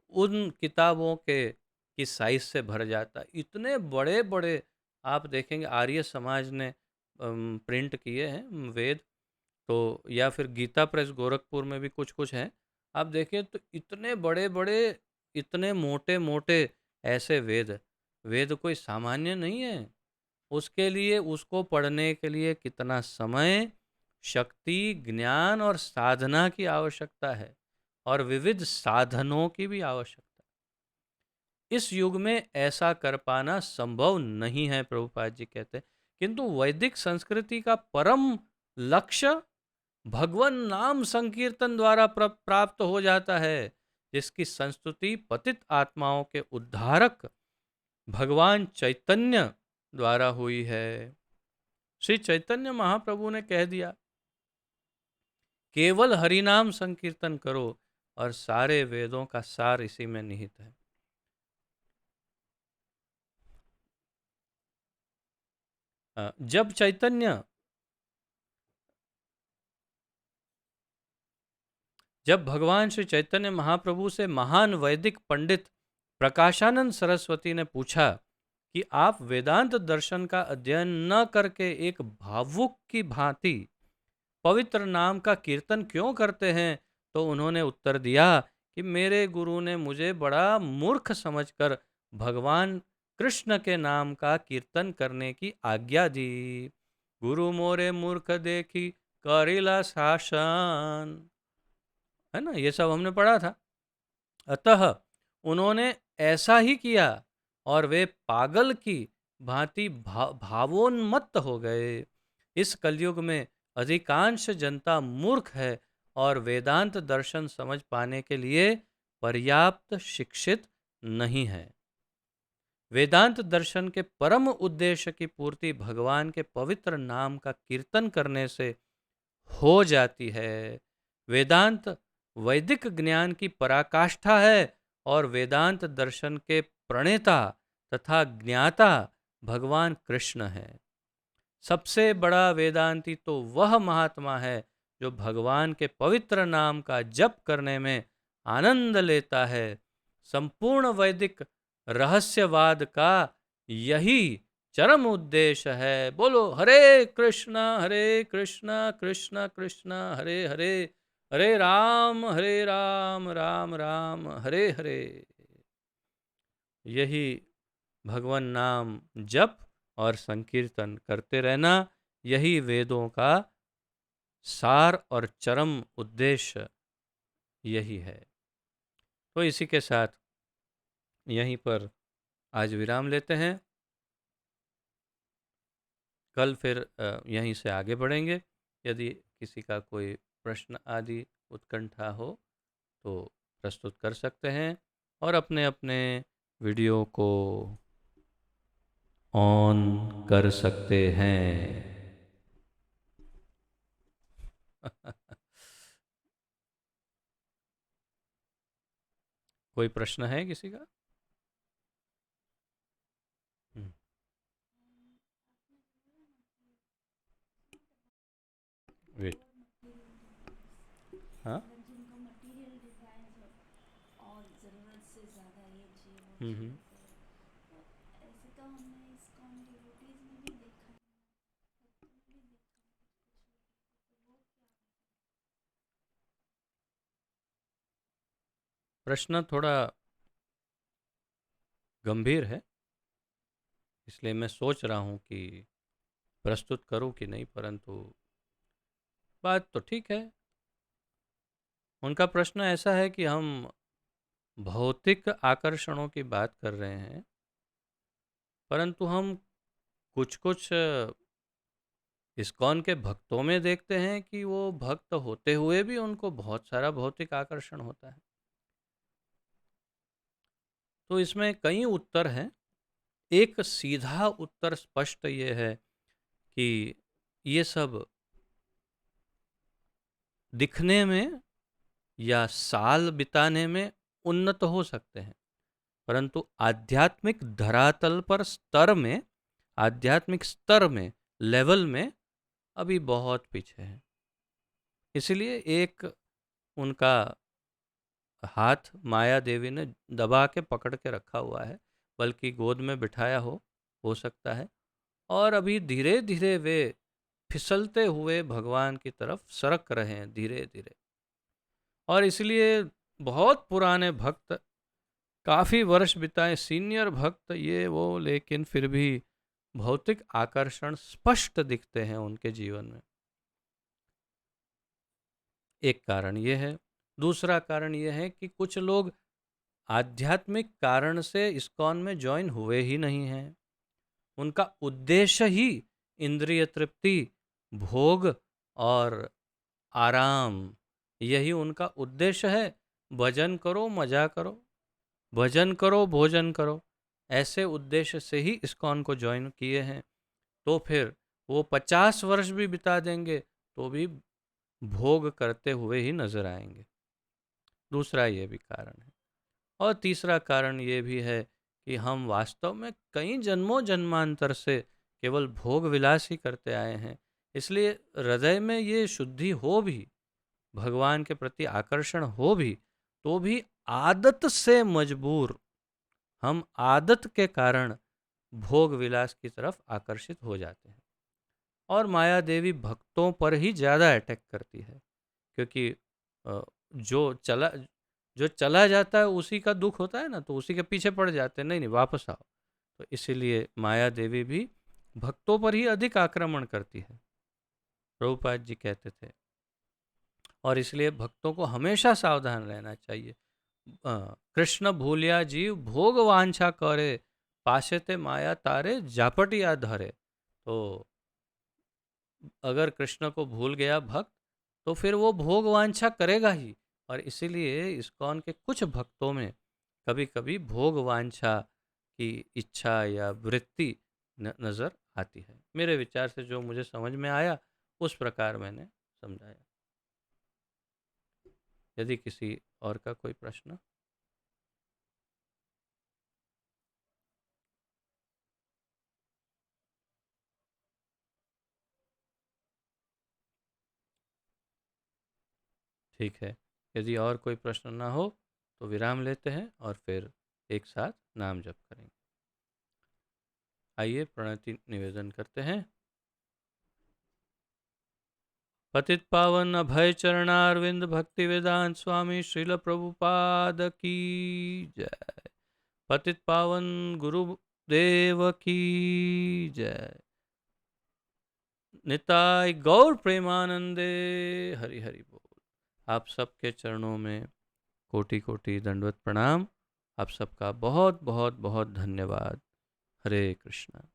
Speaker 1: उन किताबों के की साइज से भर जाता। इतने बड़े बड़े आप देखेंगे, आर्य समाज ने प्रिंट किए हैं वेद, तो या फिर गीता प्रेस गोरखपुर में भी कुछ कुछ हैं। आप देखिए तो इतने बड़े बड़े, इतने मोटे मोटे ऐसे वेद। वेद कोई सामान्य नहीं है। उसके लिए, उसको पढ़ने के लिए कितना समय, शक्ति, ज्ञान और साधना की आवश्यकता है, और विविध साधनों की भी आवश्यकता। इस युग में ऐसा कर पाना संभव नहीं है, प्रभुपाद जी कहते हैं। किंतु वैदिक संस्कृति का परम लक्ष्य भगवान नाम संकीर्तन द्वारा प्राप्त हो जाता है, जिसकी संस्तुति पतित आत्माओं के उद्धारक भगवान चैतन्य द्वारा हुई है। श्री चैतन्य महाप्रभु ने कह दिया, केवल हरिनाम संकीर्तन करो और सारे वेदों का सार इसी में निहित है। जब चैतन्य जब भगवान श्री चैतन्य महाप्रभु से महान वैदिक पंडित प्रकाशानंद सरस्वती ने पूछा कि आप वेदांत दर्शन का अध्ययन न करके एक भावुक की भांति पवित्र नाम का कीर्तन क्यों करते हैं, तो उन्होंने उत्तर दिया कि मेरे गुरु ने मुझे बड़ा मूर्ख समझकर भगवान कृष्ण के नाम का कीर्तन करने की आज्ञा दी। गुरु मोरे मूर्ख देखी करिला शासन, है ना, ये सब हमने पढ़ा था। अतः उन्होंने ऐसा ही किया और वे पागल की भांति भावोन्मत्त हो गए। इस कलयुग में अधिकांश जनता मूर्ख है और वेदांत दर्शन समझ पाने के लिए पर्याप्त शिक्षित नहीं है। वेदांत दर्शन के परम उद्देश्य की पूर्ति भगवान के पवित्र नाम का कीर्तन करने से हो जाती है। वेदांत वैदिक ज्ञान की पराकाष्ठा है और वेदांत दर्शन के प्रणेता तथा ज्ञाता भगवान कृष्ण है। सबसे बड़ा वेदांती तो वह महात्मा है जो भगवान के पवित्र नाम का जप करने में आनंद लेता है। संपूर्ण वैदिक रहस्यवाद का यही चरम उद्देश्य है। बोलो हरे कृष्णा कृष्ण कृष्ण हरे हरे, हरे राम राम राम हरे हरे। यही भगवान नाम जप और संकीर्तन करते रहना, यही वेदों का सार और चरम उद्देश्य यही है। तो इसी के साथ यहीं पर आज विराम लेते हैं। कल फिर यहीं से आगे बढ़ेंगे। यदि किसी का कोई प्रश्न आदि उत्कंठा हो तो प्रस्तुत कर सकते हैं और अपने अपने वीडियो को ऑन कर सकते हैं। कोई प्रश्न है किसी का? वेट, हाँ, हम्म। प्रश्न थोड़ा गंभीर है, इसलिए मैं सोच रहा हूँ कि प्रस्तुत करूँ कि नहीं, परंतु बात तो ठीक है। उनका प्रश्न ऐसा है कि हम भौतिक आकर्षणों की बात कर रहे हैं, परंतु हम कुछ कुछ इस्कॉन के भक्तों में देखते हैं कि वो भक्त होते हुए भी उनको बहुत सारा भौतिक आकर्षण होता है। तो इसमें कई उत्तर हैं। एक सीधा उत्तर स्पष्ट ये है कि ये सब दिखने में या साल बिताने में उन्नत हो सकते हैं, परंतु आध्यात्मिक धरातल पर स्तर में, आध्यात्मिक स्तर में, लेवल में अभी बहुत पीछे हैं। इसलिए एक उनका हाथ माया देवी ने दबा के पकड़ के रखा हुआ है, बल्कि गोद में बिठाया हो सकता है, और अभी धीरे धीरे वे फिसलते हुए भगवान की तरफ सरक रहे हैं धीरे धीरे। और इसलिए बहुत पुराने भक्त, काफ़ी वर्ष बिताए सीनियर भक्त ये वो, लेकिन फिर भी भौतिक आकर्षण स्पष्ट दिखते हैं उनके जीवन में। एक कारण ये है। दूसरा कारण ये है कि कुछ लोग आध्यात्मिक कारण से इस्कॉन में ज्वाइन हुए ही नहीं हैं। उनका उद्देश्य ही इंद्रिय तृप्ति, भोग और आराम, यही उनका उद्देश्य है। भजन करो, मजा करो, भजन करो, भोजन करो, ऐसे उद्देश्य से ही इस्कॉन को ज्वाइन किए हैं। तो फिर वो 50 वर्ष भी बिता देंगे तो भी भोग करते हुए ही नजर आएंगे। दूसरा ये भी कारण है। और तीसरा कारण ये भी है कि हम वास्तव में कई जन्मों जन्मांतर से केवल भोग विलास ही करते आए हैं। इसलिए हृदय में ये शुद्धि हो भी, भगवान के प्रति आकर्षण हो भी, तो भी आदत से मजबूर, हम आदत के कारण भोग विलास की तरफ आकर्षित हो जाते हैं। और माया देवी भक्तों पर ही ज़्यादा अटैक करती है, क्योंकि जो चला जो चला जाता है उसी का दुख होता है ना, तो उसी के पीछे पड़ जाते हैं, नहीं नहीं वापस आओ। तो इसीलिए माया देवी भी भक्तों पर ही अधिक आक्रमण करती है, प्रभुपाद जी कहते थे। और इसलिए भक्तों को हमेशा सावधान रहना चाहिए। कृष्ण भूलिया जीव भोग वांछा करे, पाशेते माया तारे जापटिया धरे। तो अगर कृष्ण को भूल गया भक्त, तो फिर वो भोग वांछा करेगा ही। और इसीलिए इस्कॉन के कुछ भक्तों में कभी कभी भोग वांछा की इच्छा या वृत्ति नजर आती है। मेरे विचार से जो मुझे समझ में आया उस प्रकार मैंने समझाया। यदि किसी और का कोई प्रश्न। ठीक है, यदि और कोई प्रश्न ना हो तो विराम लेते हैं और फिर एक साथ नाम जप करेंगे। आइए प्रणति निवेदन करते हैं। पतित पावन अभय चरणारविंद भक्ति वेदांत स्वामी श्रील प्रभुपाद की जय। पतित पावन गुरुदेव की जय। निताय गौर प्रेमानंदे। हरि हरि बोल। आप सबके चरणों में कोटि कोटि दंडवत प्रणाम। आप सबका बहुत बहुत बहुत धन्यवाद। हरे कृष्णा।